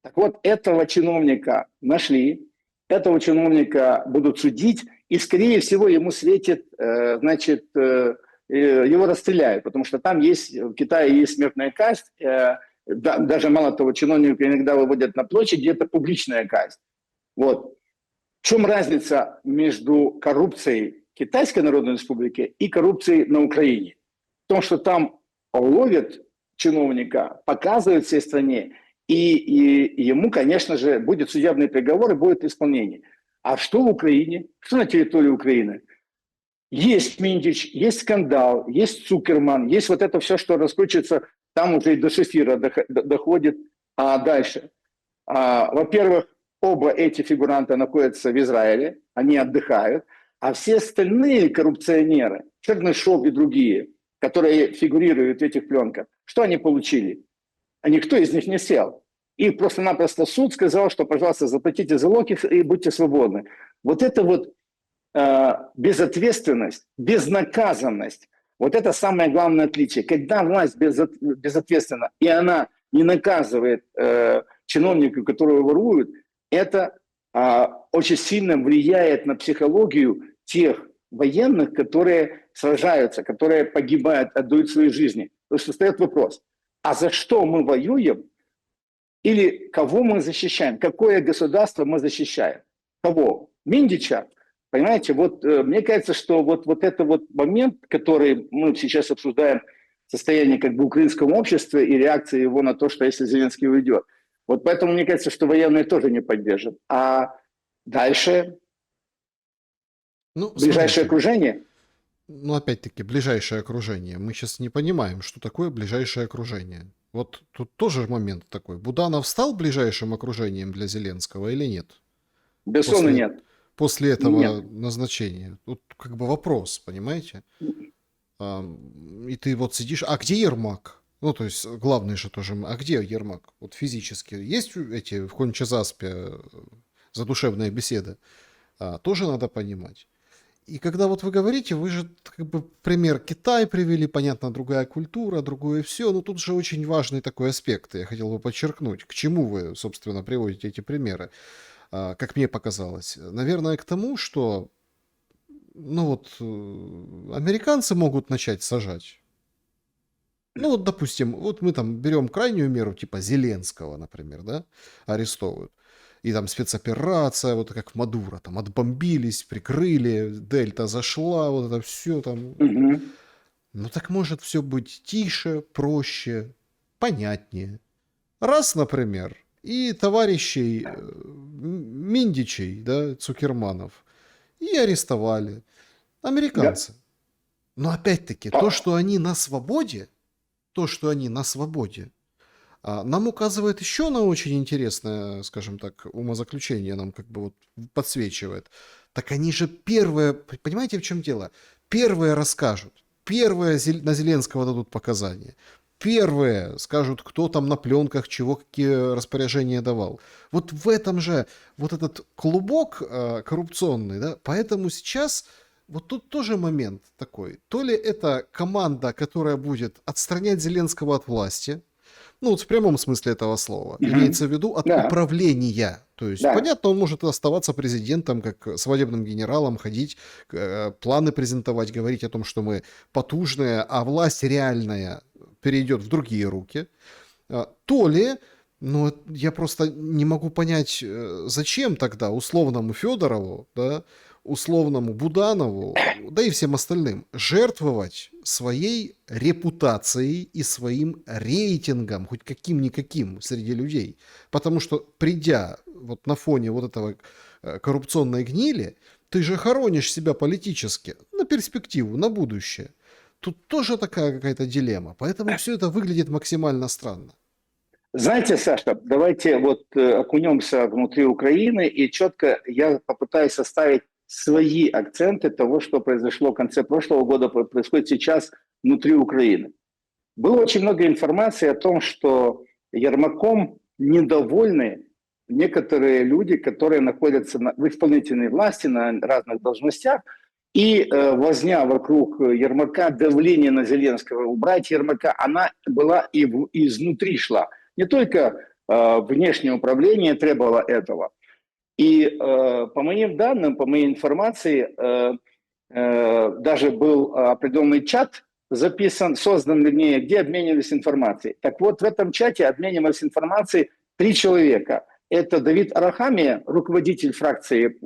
Так вот, этого чиновника нашли, этого чиновника будут судить, и, скорее всего, ему светит, значит, его расстреляют, потому что там есть, в Китае есть смертная казнь, даже мало того, чиновника иногда выводят на площадь, где это публичная казнь. Вот. В чем разница между коррупцией Китайской Народной Республики и коррупцией на Украине? В том, что там ловят чиновника, показывают всей стране, и ему, конечно же, будет судебный приговор и будет исполнение. А что в Украине? Что на территории Украины? Есть Миндич, есть скандал, есть Цукерман, есть вот это все, что раскручивается, там уже и до шефира доходит. А дальше? Во-первых, оба эти фигуранта находятся в Израиле, они отдыхают, а все остальные коррупционеры, Чернышов и другие, которые фигурируют в этих пленках, что они получили? А никто из них не сел. И просто-напросто суд сказал, что, пожалуйста, заплатите залог и будьте свободны. Вот это вот безответственность, безнаказанность, вот это самое главное отличие. Когда власть безответственна, и она не наказывает чиновника, которого воруют, это очень сильно влияет на психологию тех военных, которые сражаются, которые погибают, отдают свои жизни. Потому что встает вопрос, а за что мы воюем или кого мы защищаем? Какое государство мы защищаем? Кого? Миндича? Понимаете, вот мне кажется, что вот это вот момент, который мы сейчас обсуждаем, состояние как бы украинского общества и реакция его на то, что если Зеленский уйдет. Вот поэтому мне кажется, что военные тоже не поддержат. А дальше Ну, ближайшее смотрите, окружение. ну, опять-таки, ближайшее окружение. Мы сейчас не понимаем, что такое ближайшее окружение. Вот тут тоже момент такой. Буданов стал ближайшим окружением для Зеленского или нет? Безусловно, нет. После этого Нет. назначения. Тут как бы вопрос, понимаете? И ты вот сидишь, а где Ермак? Ну, то есть, главный же тоже, а где Ермак? Вот физически. Есть эти в Конча-Заспе задушевные беседы? Тоже надо понимать. И когда вот вы говорите, вы же как бы пример Китай привели, понятно, другая культура, другое все, но тут же очень важный такой аспект, я хотел бы подчеркнуть. К чему вы, собственно, приводите эти примеры, как мне показалось? Наверное, к тому, что, ну вот, американцы могут начать сажать. Ну вот, допустим, вот мы там берем крайнюю меру, типа Зеленского, например, да, арестовывают. И там спецоперация, вот как в Мадуро, там отбомбились, прикрыли, Дельта зашла, вот это все там. Мгм. Ну так может все быть тише, проще, понятнее. Раз, например, и товарищей Миндичей, да, Цукерманов, и арестовали. Да. Американцы. Но опять-таки, то, что они на свободе, нам указывает еще на очень интересное, скажем так, умозаключение, нам как бы вот подсвечивает. Так они же первые, понимаете, в чем дело? Первые расскажут, первые на Зеленского дадут показания, первые скажут, кто там на пленках чего, какие распоряжения давал. Вот в этом же вот этот клубок коррупционный, да, поэтому сейчас вот тут тоже момент такой. То ли это команда, которая будет отстранять Зеленского от власти, ну, вот в прямом смысле этого слова. Мгм. Имеется в виду от Да, управления. То есть, да. понятно, он может оставаться президентом, как свадебным генералом, ходить, планы презентовать, говорить о том, что мы потужные, а власть реальная перейдет в другие руки. То ли, ну, я просто не могу понять, зачем тогда условному Федорову, да, условному Буданову, да и всем остальным жертвовать своей репутацией и своим рейтингом, хоть каким-никаким среди людей. Потому что, придя вот на фоне вот этого коррупционной гнили, ты же хоронишь себя политически на перспективу, на будущее. Тут тоже такая какая-то дилемма. Поэтому все это выглядит максимально странно. Знаете, Саша, давайте вот окунемся внутри Украины и четко я попытаюсь составить свои акценты того, что произошло в конце прошлого года, происходит сейчас внутри Украины. Было очень много информации о том, что Ермаком недовольны некоторые люди, которые находятся в исполнительной власти на разных должностях, и возня вокруг Ермака, давление на Зеленского, убрать Ермака, она была и изнутри шла. Не только внешнее управление требовало этого. И по моим данным, по моей информации, даже был определенный чат записан, создан, вернее, где обменивались информацией. Так вот, в этом чате обменивались информацией 3 человека. Это Давид Арахамия, руководитель фракции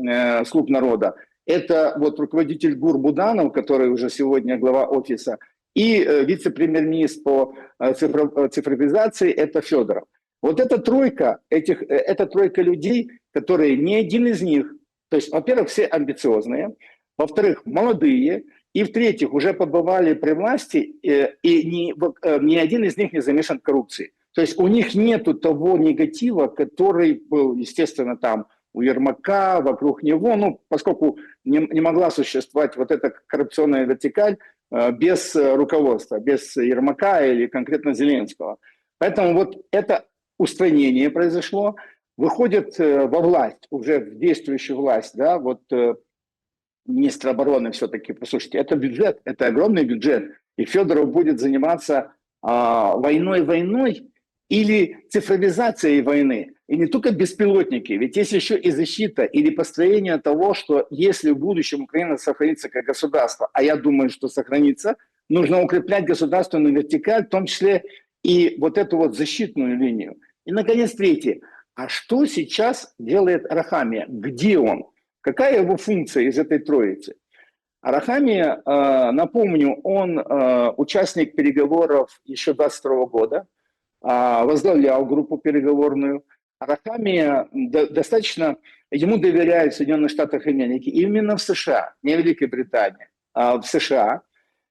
«Слуг народа», это вот руководитель ГУР Буданов, который уже сегодня глава офиса, и вице-премьер-министр по цифровизации, это Федоров. Вот эта тройка, эта тройка людей, которые ни один из них, то есть, во-первых, все амбициозные, во-вторых, молодые, и в-третьих, уже побывали при власти, и ни один из них не замешан в коррупции. То есть у них нету того негатива, который был, естественно, там у Ермака, вокруг него, ну, поскольку не могла существовать вот эта коррупционная вертикаль без руководства, без Ермака или конкретно Зеленского. Поэтому вот это устранение произошло, выходит во власть, уже в действующую власть, да, вот министр обороны все-таки, послушайте, это бюджет, это огромный бюджет, и Федоров будет заниматься войной или цифровизацией войны. И не только беспилотники, ведь есть еще и защита или построение того, что если в будущем Украина сохранится как государство, а я думаю, что сохранится, нужно укреплять государственную вертикаль, в том числе и вот эту вот защитную линию. И, наконец, третье. А что сейчас делает Арахамия? Где он? Какая его функция из этой троицы? Арахамия, напомню, он участник переговоров еще 22 года, возглавлял группу переговорную. Арахамия достаточно, ему доверяют в Соединенных Штатах Америки, именно в США, не в Великобритании, а в США.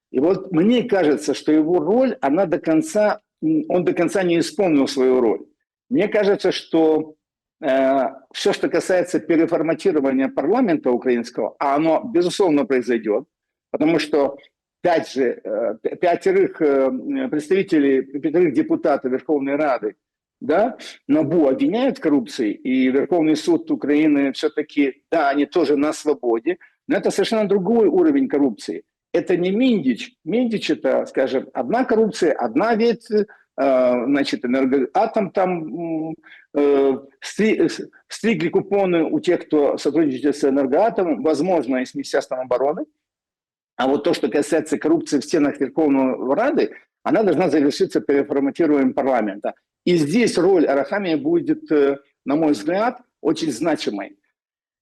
И вот мне кажется, что его роль, он до конца не исполнил свою роль. Мне кажется, что все, что касается переформатирования парламента украинского, а оно, безусловно, произойдет, потому что пятерых представителей, пятерых депутатов Верховной Рады, да, НАБУ обвиняют в коррупции, и Верховный суд Украины все-таки, да, они тоже на свободе, но это совершенно другой уровень коррупции. Это не Миндич. Миндич – это, скажем, одна коррупция, одна ветвь, значит, Энергоатом там стригли купоны у тех, кто сотрудничает с Энергоатомом, возможно, и с Министерством обороны. А вот то, что касается коррупции в стенах Верховной Рады, она должна завершиться переформатированием парламента. И здесь роль Арахамии будет, на мой взгляд, очень значимой.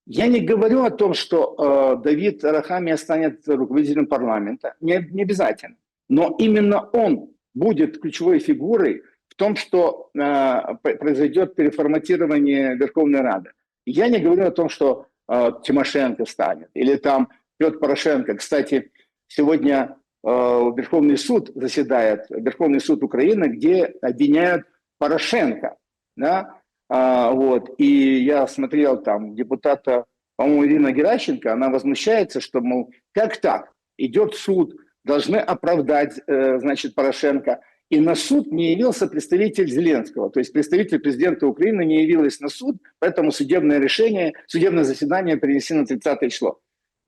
Я не говорю о том, что Давид Арахамия станет руководителем парламента, не обязательно. Но именно он будет ключевой фигурой в том, что произойдет переформатирование Верховной Рады. Я не говорю о том, что Тимошенко станет или там Петр Порошенко. Кстати, сегодня Верховный суд заседает, Верховный суд Украины, где обвиняют Порошенко. Да? Вот. И я смотрел там депутата, по-моему, Ирина Геращенко, она возмущается, что, мол, как так? Идет суд, должны оправдать, значит, Порошенко. И на суд не явился представитель Зеленского. То есть представитель президента Украины не явилась на суд, поэтому судебное решение, судебное заседание перенесли на 30 число.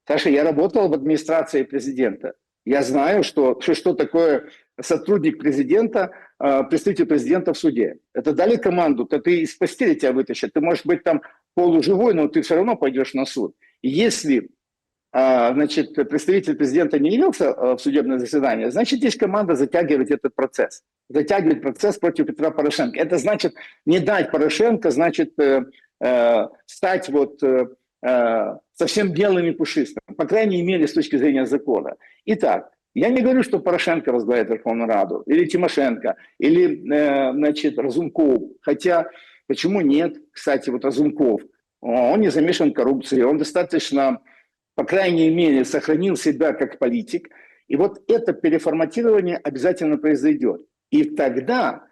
Саша, я работал в администрации президента. Я знаю, что такое сотрудник президента, представитель президента в суде. Это дали команду, то ты из постели тебя вытащат. Ты можешь быть там полуживой, но ты все равно пойдешь на суд. И если значит, представитель президента не явился в судебное заседание, значит, есть команда затягивать этот процесс. Затягивать процесс против Петра Порошенко. Это значит не дать Порошенко, значит, стать вот совсем белым и пушистым. По крайней мере, с точки зрения закона. Итак, я не говорю, что Порошенко возглавит Верховную Раду, или Тимошенко, или, значит, Разумков. Хотя, почему нет? Кстати, вот Разумков, он не замешан в коррупции, он достаточно, по крайней мере, сохранил себя как политик. И вот это переформатирование обязательно произойдет. И тогда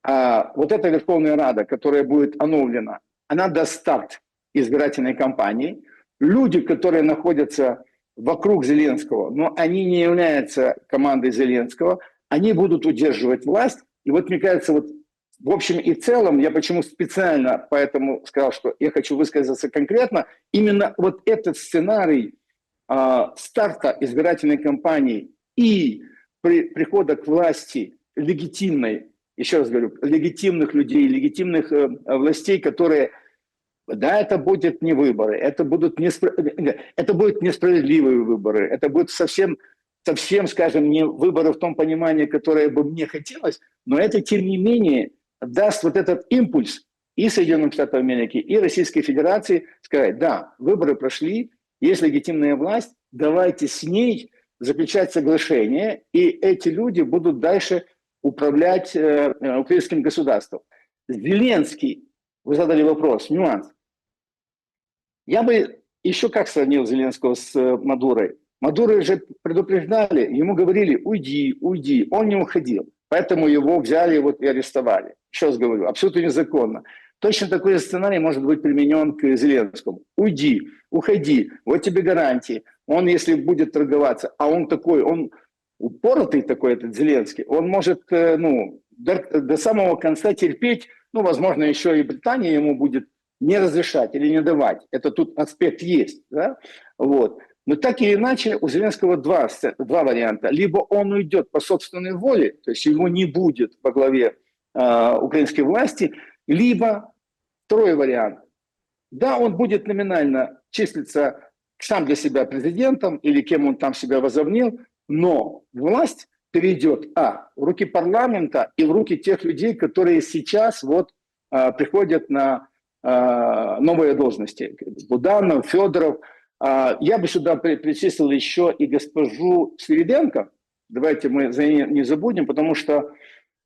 вот эта Верховная Рада, которая будет оновлена, она даст старт избирательной кампании. Люди, которые находятся вокруг Зеленского, но они не являются командой Зеленского, они будут удерживать власть. И вот, мне кажется, вот в общем и целом, я почему специально поэтому сказал, что я хочу высказаться конкретно, именно вот этот сценарий старта избирательной кампании и прихода к власти легитимной, еще раз говорю, легитимных людей, легитимных властей, которые... Да, это будут не выборы, это будут несправедливые выборы, это будут совсем, скажем, не выборы в том понимании, которое бы мне хотелось, но это, тем не менее, даст вот этот импульс и Соединенным Штатам Америки, и Российской Федерации сказать, да, выборы прошли, есть легитимная власть, давайте с ней заключать соглашение, и эти люди будут дальше управлять украинским государством. Зеленский, вы задали вопрос, нюанс. Я бы еще как сравнил Зеленского с Мадурой. Мадурой же предупреждали, ему говорили, уйди, уйди. Он не уходил. Поэтому его взяли вот и арестовали. Еще раз говорю, абсолютно незаконно. Точно такой сценарий может быть применен к Зеленскому. Уйди, уходи, вот тебе гарантии. Он, если будет торговаться, а он такой, он упоротый такой, этот Зеленский, он может до самого конца терпеть. Ну, возможно, еще и Британия ему будет не разрешать или не давать. Это тут аспект есть. Да? Вот. Но так или иначе у Зеленского два варианта. Либо он уйдет по собственной воле, то есть его не будет во главе украинской власти, либо второй вариант. Да, он будет номинально числиться сам для себя президентом или кем он там себя возомнил, но власть перейдет в руки парламента и в руки тех людей, которые сейчас вот приходят на новые должности. Буданов, Федоров. Я бы сюда причислил еще и госпожу Свириденко. Давайте мы за нее не забудем, потому что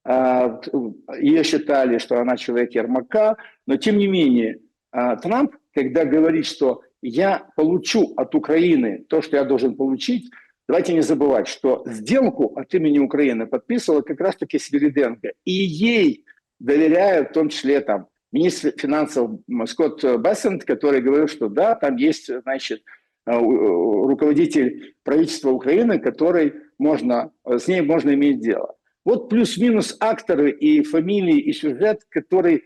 ее считали, что она человек Ермака, но тем не менее Трамп, когда говорит, что я получу от Украины то, что я должен получить, давайте не забывать, что сделку от имени Украины подписывала как раз-таки Свириденко. И ей доверяют, в том числе там министр финансов Скотт Бессент, который говорил, что да, там есть, значит, руководитель правительства Украины, который с ней можно иметь дело. Вот плюс-минус акторы и фамилии, и сюжет, который,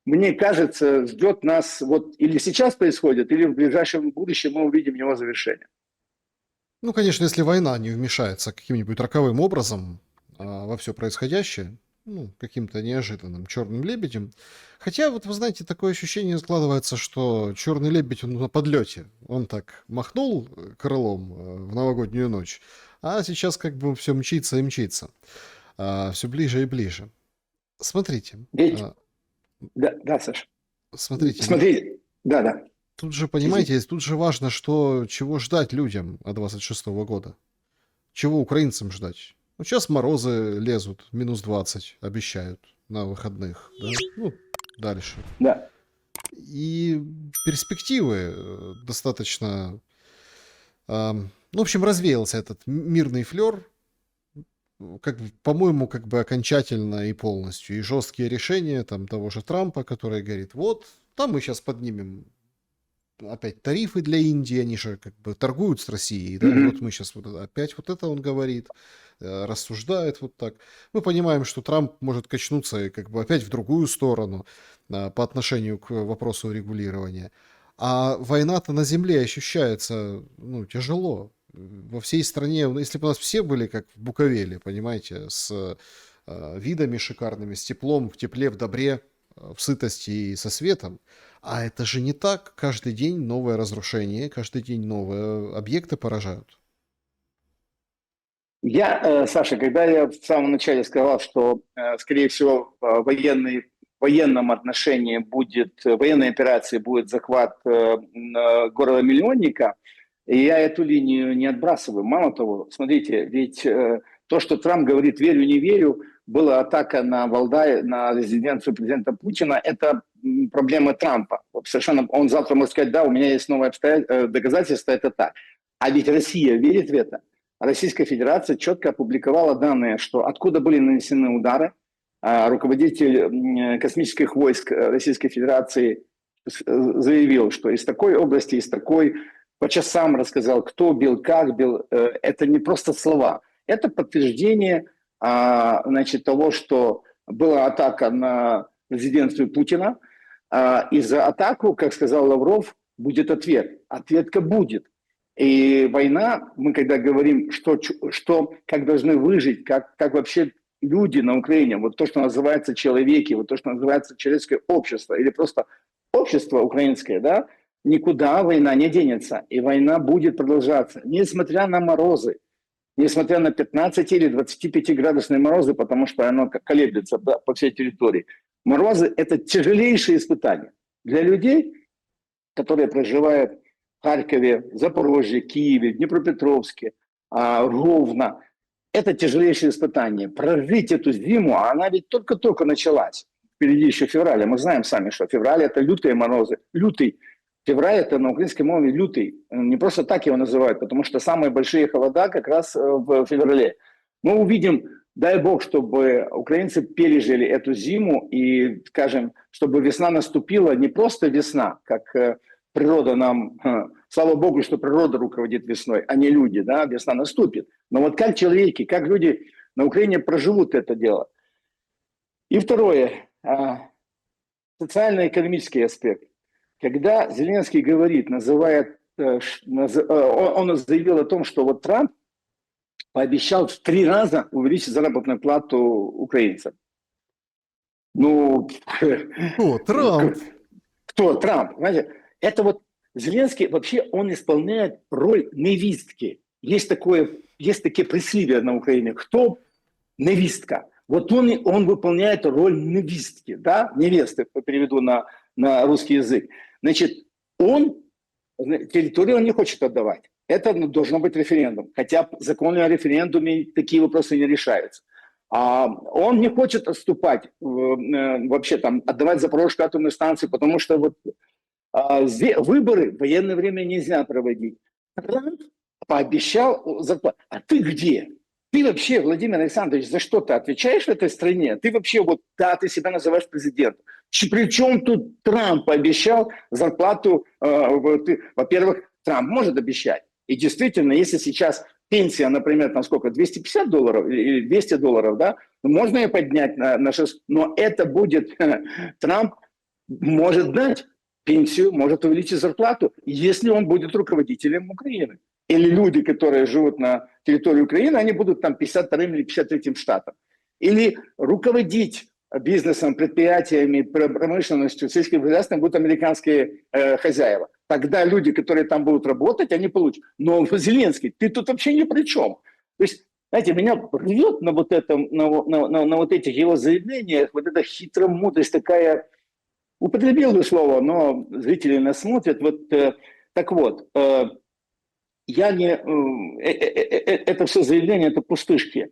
мне кажется, ждет нас вот или сейчас происходит, или в ближайшем будущем мы увидим его завершение. Ну, конечно, если война не вмешается каким-нибудь роковым образом во все происходящее, ну, каким-то неожиданным черным лебедем. Хотя, вот вы знаете, такое ощущение складывается, что черный лебедь, он на подлете. Он так махнул крылом в новогоднюю ночь, а сейчас как бы все мчится и мчится. Все ближе и ближе. Смотрите, Ведь, да, Саша, смотрите, ну, смотри, да. тут же, понимаете, тут же важно, чего ждать людям от 26-го года. Чего украинцам ждать? Ну, сейчас морозы лезут, минус 20 обещают на выходных, да? Ну, дальше. Да. И перспективы достаточно... ну, в общем, развеялся этот мирный флер, по-моему, как бы окончательно и полностью. И жесткие решения там того же Трампа, который говорит, вот, там мы сейчас поднимем опять тарифы для Индии, они же как бы торгуют с Россией, да, и вот мы сейчас опять вот это он говорит, рассуждает вот так. Мы понимаем, что Трамп может качнуться и как бы опять в другую сторону по отношению к вопросу регулирования. А война-то на земле ощущается, ну, тяжело. Во всей стране, если бы у нас все были как в Буковеле, понимаете, с видами шикарными, с теплом, в тепле, в добре, в сытости и со светом. А это же не так. Каждый день новое разрушение, каждый день новые объекты поражают. Саша, когда я в самом начале сказал, что, скорее всего, в военном отношении военной операции будет захват города-миллионника, я эту линию не отбрасываю. Мало того, смотрите, ведь то, что Трамп говорит «верю, не верю», была атака на Валдай, на резиденцию президента Путина, это проблемы Трампа. Совершенно, он завтра может сказать, да, у меня есть новые доказательства, это так. А ведь Россия верит в это. Российская Федерация четко опубликовала данные, что откуда были нанесены удары. Руководитель космических войск Российской Федерации заявил, что из такой области, из такой, по часам рассказал, кто бил, как бил. Это не просто слова. Это подтверждение того, что была атака на резиденцию Путина. И за атаку, как сказал Лавров, будет ответ. Ответка будет. И война, мы когда говорим, как должны выжить, как вообще люди на Украине, вот то, что называется человеки, вот то, что называется человеческое общество, или просто общество украинское, да, никуда война не денется. И война будет продолжаться, несмотря на морозы, несмотря на 15 или 25-градусные морозы, потому что оно колеблется по всей территории. Морозы – это тяжелейшие испытания для людей, которые проживают в Харькове, Запорожье, Киеве, Днепропетровске, Ровно. Это тяжелейшее испытание. Прожить эту зиму, а она ведь только-только началась. Впереди еще февраль. Мы знаем сами, что февраль – это лютые морозы. Лютый. Февраль – это на украинской мове лютый. Не просто так его называют, потому что самые большие холода как раз в феврале. Мы увидим, дай бог, чтобы украинцы пережили эту зиму и, скажем, чтобы весна наступила, не просто весна, как природа нам, слава богу, что природа руководит весной, а не люди, да, весна наступит. Но вот как человеки, как люди на Украине проживут это дело. И второе, социально-экономический аспект. Когда Зеленский говорит, он заявил о том, что вот Трамп пообещал в 3 раза увеличить заработную плату украинцам. Ну, О, Трамп! Кто Трамп? Знаете, это вот Зеленский вообще он исполняет роль невестки. Есть такие прислів'я на Украине. Кто невестка? Вот он выполняет роль невестки, да? Невесты, переведу на русский язык. Значит, территорию он не хочет отдавать. Это должно быть референдум. Хотя законы о референдуме такие вопросы не решаются. Он не хочет отступать, вообще там отдавать Запорожскую атомную станцию, потому что вот выборы в военное время нельзя проводить. Трамп пообещал зарплату. А ты где? Ты вообще, Владимир Александрович, за что ты отвечаешь в этой стране? Ты вообще ты себя называешь президентом. Причем тут Трамп пообещал зарплату? Во-первых, Трамп может обещать. И действительно, если сейчас пенсия, например, там сколько, $250 или $200, да, можно ее поднять на 6, но это будет, Трамп может дать пенсию, может увеличить зарплату, если он будет руководителем Украины. Или люди, которые живут на территории Украины, они будут там 52-м или 53-м штатом. Или руководить бизнесом, предприятиями, промышленностью, сельским хозяйством будут американские хозяева. Тогда люди, которые там будут работать, они получат. Но Зеленский, ты тут вообще ни при чем. То есть, знаете, меня рвет на вот этом, на вот этих его заявлениях, вот эта хитромудрость такая, употребил бы слово, но зрители нас смотрят. Вот, так вот, я не, это все заявление, это пустышки.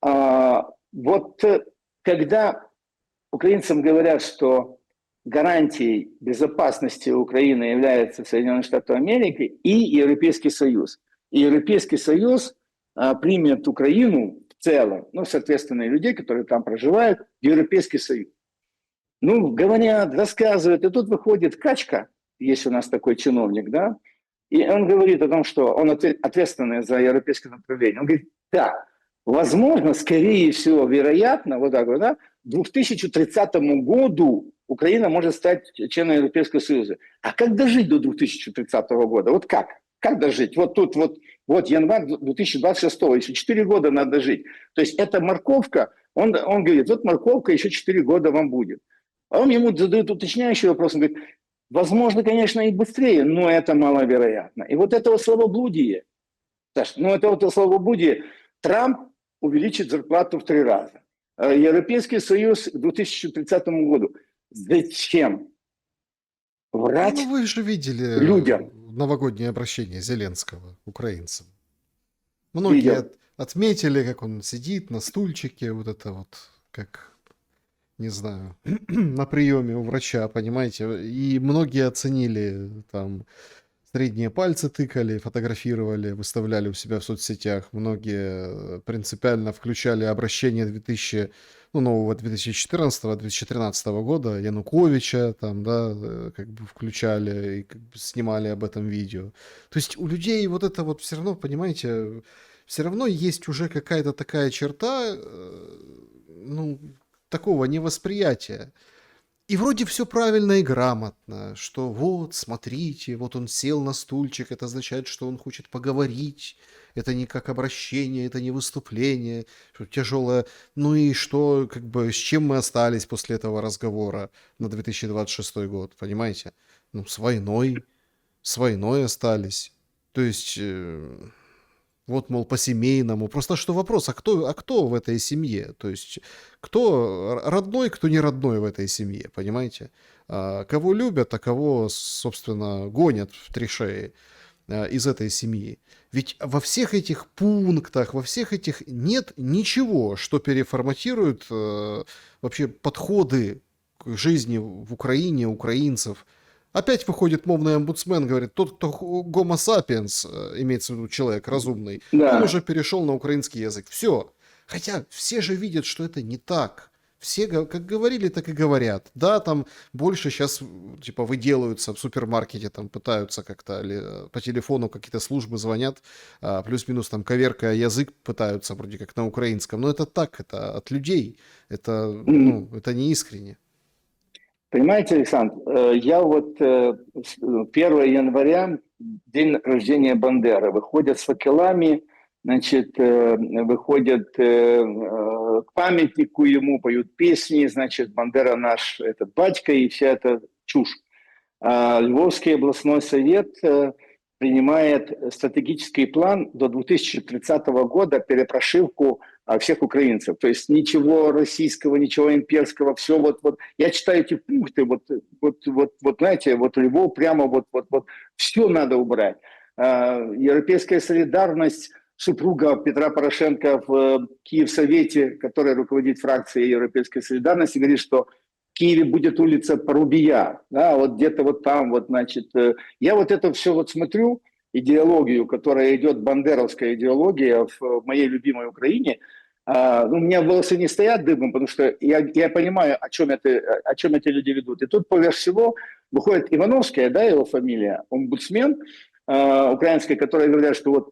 Вот когда украинцам говорят, что гарантией безопасности Украины является Соединенные Штаты Америки и Европейский Союз. И Европейский Союз примет Украину в целом, ну, соответственно, и людей, которые там проживают, в Европейский Союз. Ну, говорят, рассказывают, и тут выходит Качка, есть у нас такой чиновник, да, и он говорит о том, что он ответственный за европейское направление. Он говорит, да, возможно, скорее всего, вероятно, вот так вот, да, к 2030 году Украина может стать членом Европейского Союза. А как дожить до 2030 года? Вот как? Как дожить? Вот тут вот январь 2026, еще 4 года надо жить. То есть эта морковка, он говорит, вот морковка, еще 4 года вам будет. А он ему задает уточняющий вопрос, он говорит, возможно, конечно, и быстрее, но это маловероятно. И вот это вот словоблудие, Саш, ну это вот словоблудие, Трамп увеличит зарплату в 3 раза. Европейский Союз к 2030 году. Зачем врать Ну, вы же видели людям? новогоднее обращение Зеленского украинцам. Многие Видел. отметили, как он сидит на стульчике, вот это вот, как, не знаю, на приеме у врача, понимаете? И многие оценили, там, средние пальцы тыкали, фотографировали, выставляли у себя в соцсетях. Многие принципиально включали обращение нового 2014-2013 года, Януковича, там, да, как бы включали и как бы снимали об этом видео. То есть у людей вот это вот все равно, понимаете, все равно есть уже какая-то такая черта, ну, такого невосприятия. И вроде все правильно и грамотно, что вот, смотрите, вот он сел на стульчик, это означает, что он хочет поговорить, это не как обращение, это не выступление, что тяжелое. Ну и что, как бы, с чем мы остались после этого разговора на 2026 год, понимаете? Ну, с войной остались. То есть, вот, мол, по-семейному. Просто что вопрос, а кто в этой семье? То есть, кто родной, кто не родной в этой семье, понимаете? Кого любят, а кого, собственно, гонят в 3 шеи из этой семьи. Ведь во всех этих пунктах, во всех этих нет ничего, что переформатирует вообще подходы к жизни в Украине, украинцев. Опять выходит мовный омбудсмен, говорит, тот, кто гомо сапиенс, имеется в виду человек разумный, он Да. уже перешел на украинский язык. Все. Хотя все же видят, что это не так. Все как говорили, так и говорят. Да, там больше сейчас типа выделываются в супермаркете, там пытаются как-то по телефону какие-то службы звонят, плюс-минус там коверкая язык пытаются вроде как на украинском. Но это так, это от людей. Это, ну, это не искренне. Понимаете, Александр, я вот 1 января, день рождения Бандеры, выходят с факелами, значит, выходят к памятнику ему, поют песни, значит, Бандера наш этот батька и вся эта чушь. Львовский областной совет принимает стратегический план до 2030 года перепрошивку всех украинцев. То есть ничего российского, ничего имперского, все вот. Я читаю эти пункты, знаете, вот Львов прямо вот все надо убрать. Европейская солидарность, супруга Петра Порошенко в Киевсовете, который руководит фракцией Европейской солидарности, говорит, что в Киеве будет улица Порубия, да, вот где-то вот там, вот, значит. Я вот это все вот смотрю, идеологию, которая идет, бандеровская идеология в моей любимой Украине, у меня волосы не стоят дыбом, потому что я понимаю, о чем эти люди ведут. И тут поверх всего выходит Ивановская, да, его фамилия, омбудсмен украинский, который говорит, что вот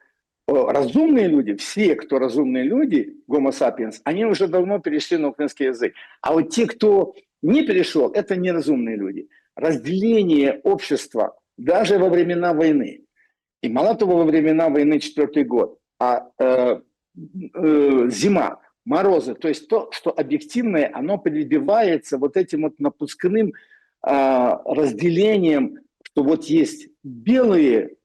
разумные люди, все, кто разумные люди, Homo sapiens, они уже давно перешли на украинский язык. А вот те, кто не перешел, это неразумные люди. Разделение общества даже во времена войны. И мало того, во времена войны 4-й год, зима, морозы, то есть то, что объективное, оно перебивается вот этим вот напускным разделением, что вот есть белые,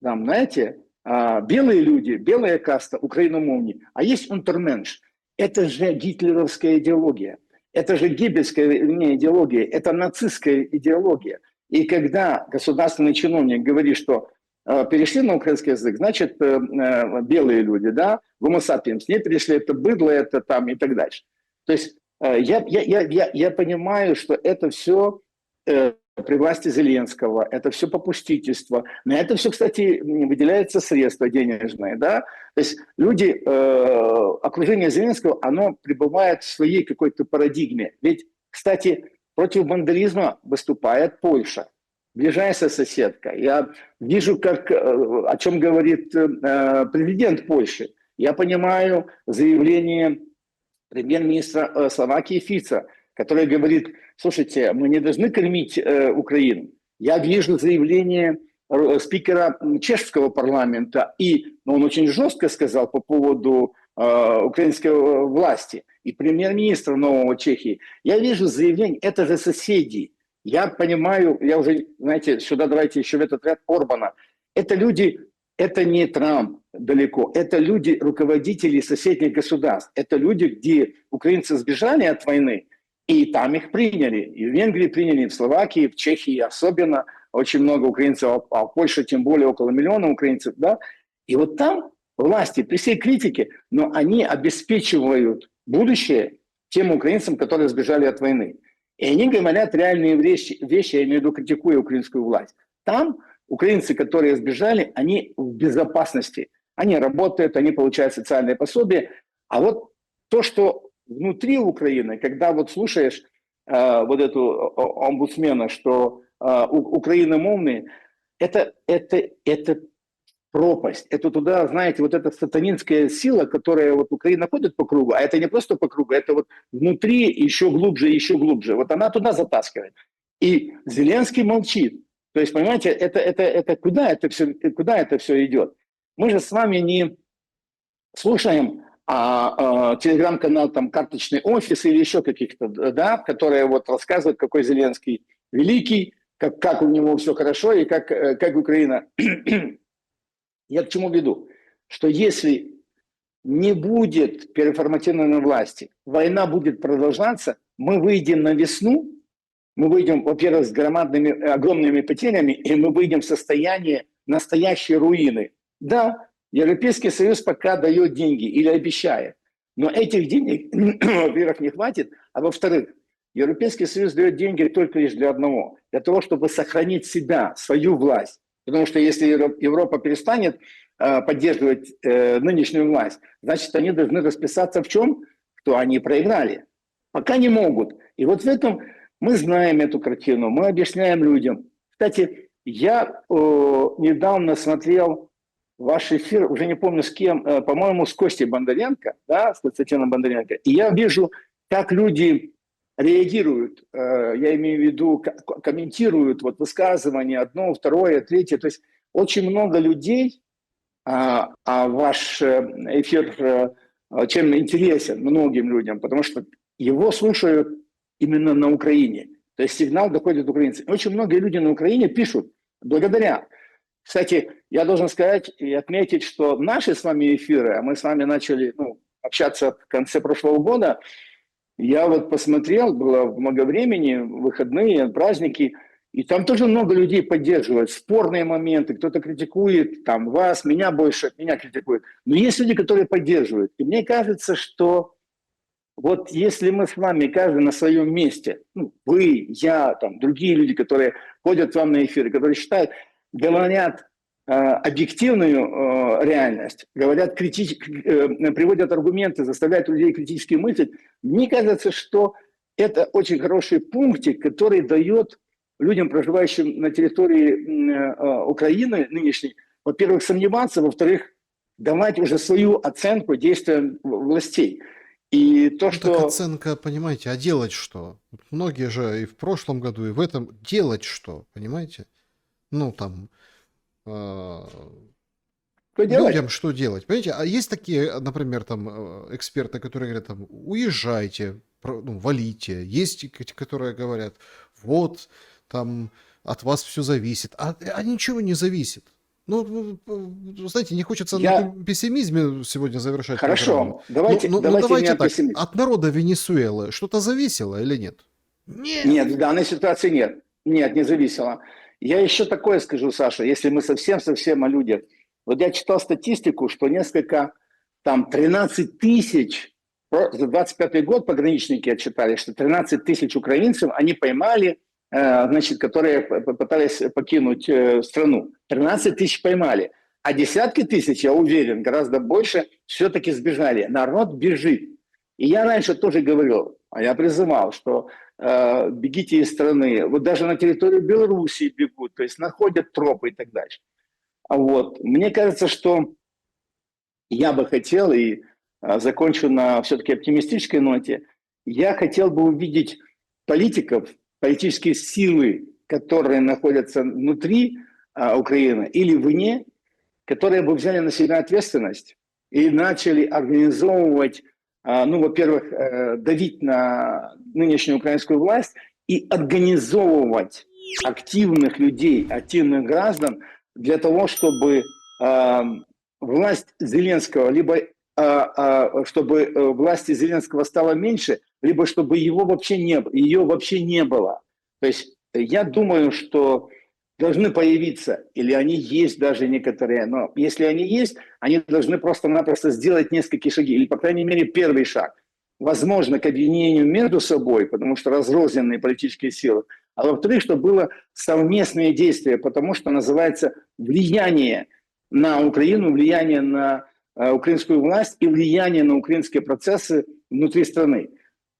там, знаете, белые люди, белая каста, украиномовни, а есть унтерменш. Это же гитлеровская идеология, это же геббельская идеология, это нацистская идеология. И когда государственный чиновник говорит, что перешли на украинский язык, значит, белые люди, да, Homo sapiens, не перешли, это быдло, это там и так дальше. То есть я понимаю, что это все при власти Зеленского, это все попустительство. На это все, кстати, выделяются средства денежные, да. То есть люди, окружение Зеленского, оно пребывает в своей какой-то парадигме. Ведь, кстати, против бандеризма выступает Польша, ближайшая соседка. Я вижу, как, о чем говорит президент Польши. Я понимаю заявление премьер-министра Словакии Фица, который говорит: слушайте, мы не должны кормить Украину. Я вижу заявление спикера чешского парламента, и он очень жестко сказал по поводу украинской власти, и премьер-министра нового Чехии. Я вижу заявление, это же соседи. Я понимаю, я уже, знаете, сюда давайте еще в этот ряд Орбана. Это люди, это не Трамп далеко, это люди, руководители соседних государств. Это люди, где украинцы сбежали от войны, и там их приняли. И в Венгрии приняли, и в Словакии, и в Чехии особенно. Очень много украинцев, а в Польше тем более около миллиона украинцев. Да? И вот там власти, при всей критике, но они обеспечивают будущее тем украинцам, которые сбежали от войны. И они говорят реальные вещи, я имею в виду, критикуя украинскую власть. Там украинцы, которые сбежали, они в безопасности. Они работают, они получают социальное пособие. А вот то, что внутри Украины, когда вот слушаешь вот эту омбудсмена, что украиномовные, это пропасть. Это туда, знаете, вот эта сатанинская сила, которая вот Украина ходит по кругу, а это не просто по кругу, это вот внутри еще глубже и еще глубже. Вот она туда затаскивает. И Зеленский молчит. То есть, понимаете, это куда это все идет? Мы же с вами не слушаем телеграм-канал, там, «Карточный офис» или еще каких-то, да, которые вот рассказывают, какой Зеленский великий, как у него все хорошо и как Украина. Я к чему веду? Что если не будет переформатированной власти, война будет продолжаться, мы выйдем на весну, мы выйдем, во-первых, с огромными потерями, и мы выйдем в состояние настоящей руины. Да, Европейский Союз пока дает деньги или обещает, но этих денег, во-первых, не хватит, а во-вторых, Европейский Союз дает деньги только лишь для одного, для того, чтобы сохранить себя, свою власть. Потому что если Европа перестанет поддерживать нынешнюю власть, значит, они должны расписаться в чем? Что они проиграли. Пока не могут. И вот в этом мы знаем эту картину, мы объясняем людям. Кстати, я недавно смотрел ваш эфир, уже не помню с кем, по-моему, с Костей Бондаренко, да, с Константином Бондаренко. И я вижу, как люди реагируют, я имею в виду, комментируют вот высказывания одно, второе, третье. То есть очень много людей, а ваш эфир чем интересен многим людям, потому что его слушают именно на Украине. То есть сигнал доходит до украинцев. Очень многие люди на Украине пишут благодаря. Кстати, я должен сказать и отметить, что наши с вами эфиры, а мы с вами начали общаться в конце прошлого года, я вот посмотрел, было много времени, выходные, праздники, и там тоже много людей поддерживают. Спорные моменты, кто-то критикует, там, вас, меня больше, меня критикует. Но есть люди, которые поддерживают. И мне кажется, что вот если мы с вами, каждый на своем месте, вы, я, там, другие люди, которые ходят к вам на эфиры, которые считают, говорят объективную реальность, говорят, приводят аргументы, заставляют людей критически мыслить, мне кажется, что это очень хороший пунктик, который дает людям, проживающим на территории Украины нынешней, во-первых, сомневаться, во-вторых, давать уже свою оценку действиям властей. И то, Ну, так что... оценка, понимаете, а делать что? Вот многие же и в прошлом году, и в этом делать что, понимаете? Ну, там, э, Что делать? людям что делать? Понимаете, а есть такие, например, там, эксперты, которые говорят, там, уезжайте, ну, валите. Есть, которые говорят, вот, там, от вас все зависит. А ничего не зависит. Ну, знаете, не хочется на Я... таком пессимизме сегодня завершать программу. Хорошо, Ну, давайте, ну, ну давайте не давайте о так, пессимизме. от народа Венесуэлы что-то зависело или нет? Нет. Нет, в данной ситуации нет. Нет, не зависело. Я еще такое скажу, Саша, если мы совсем о людях. Вот я читал статистику, что несколько, там, 13 тысяч, за 25 год пограничники отчитали, что 13 тысяч украинцев они поймали, значит, которые пытались покинуть страну. 13 тысяч поймали. А десятки тысяч, я уверен, гораздо больше все-таки сбежали. Народ бежит. И я раньше тоже говорил, а я призывал, что бегите из страны. Вот даже на территорию Белоруссии бегут, то есть находят тропы и так дальше. А вот. Мне кажется, что я бы хотел, и закончу на все-таки оптимистической ноте, я хотел бы увидеть политиков, политические силы, которые находятся внутри Украины или вне, которые бы взяли на себя ответственность и начали организовывать, ну, во-первых, давить на нынешнюю украинскую власть и организовывать активных людей, активных граждан для того, чтобы власть Зеленского, либо чтобы власти Зеленского стало меньше, либо чтобы ее вообще не было. То есть я думаю, что должны появиться, или они есть даже некоторые, но если они есть, они должны просто-напросто сделать несколько шагов, или, по крайней мере, первый шаг. Возможно, к объединению между собой, потому что разрозненные политические силы, а во-вторых, чтобы было совместное действие, потому что называется влияние на Украину, влияние на украинскую власть и влияние на украинские процессы внутри страны.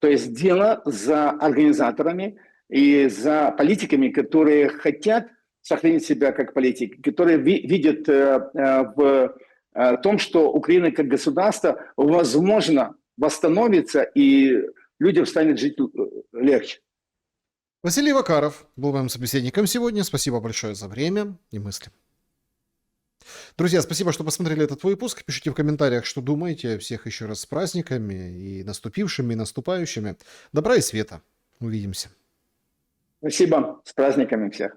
То есть дело за организаторами и за политиками, которые хотят сохранить себя как политики, которые видят в том, что Украина как государство, возможно, восстановится и людям станет жить легче. Василий Вакаров был моим собеседником сегодня. Спасибо большое за время и мысли. Друзья, спасибо, что посмотрели этот выпуск. Пишите в комментариях, что думаете. Всех еще раз с праздниками и наступившими, и наступающими. Добра и света. Увидимся. Спасибо. С праздниками всех.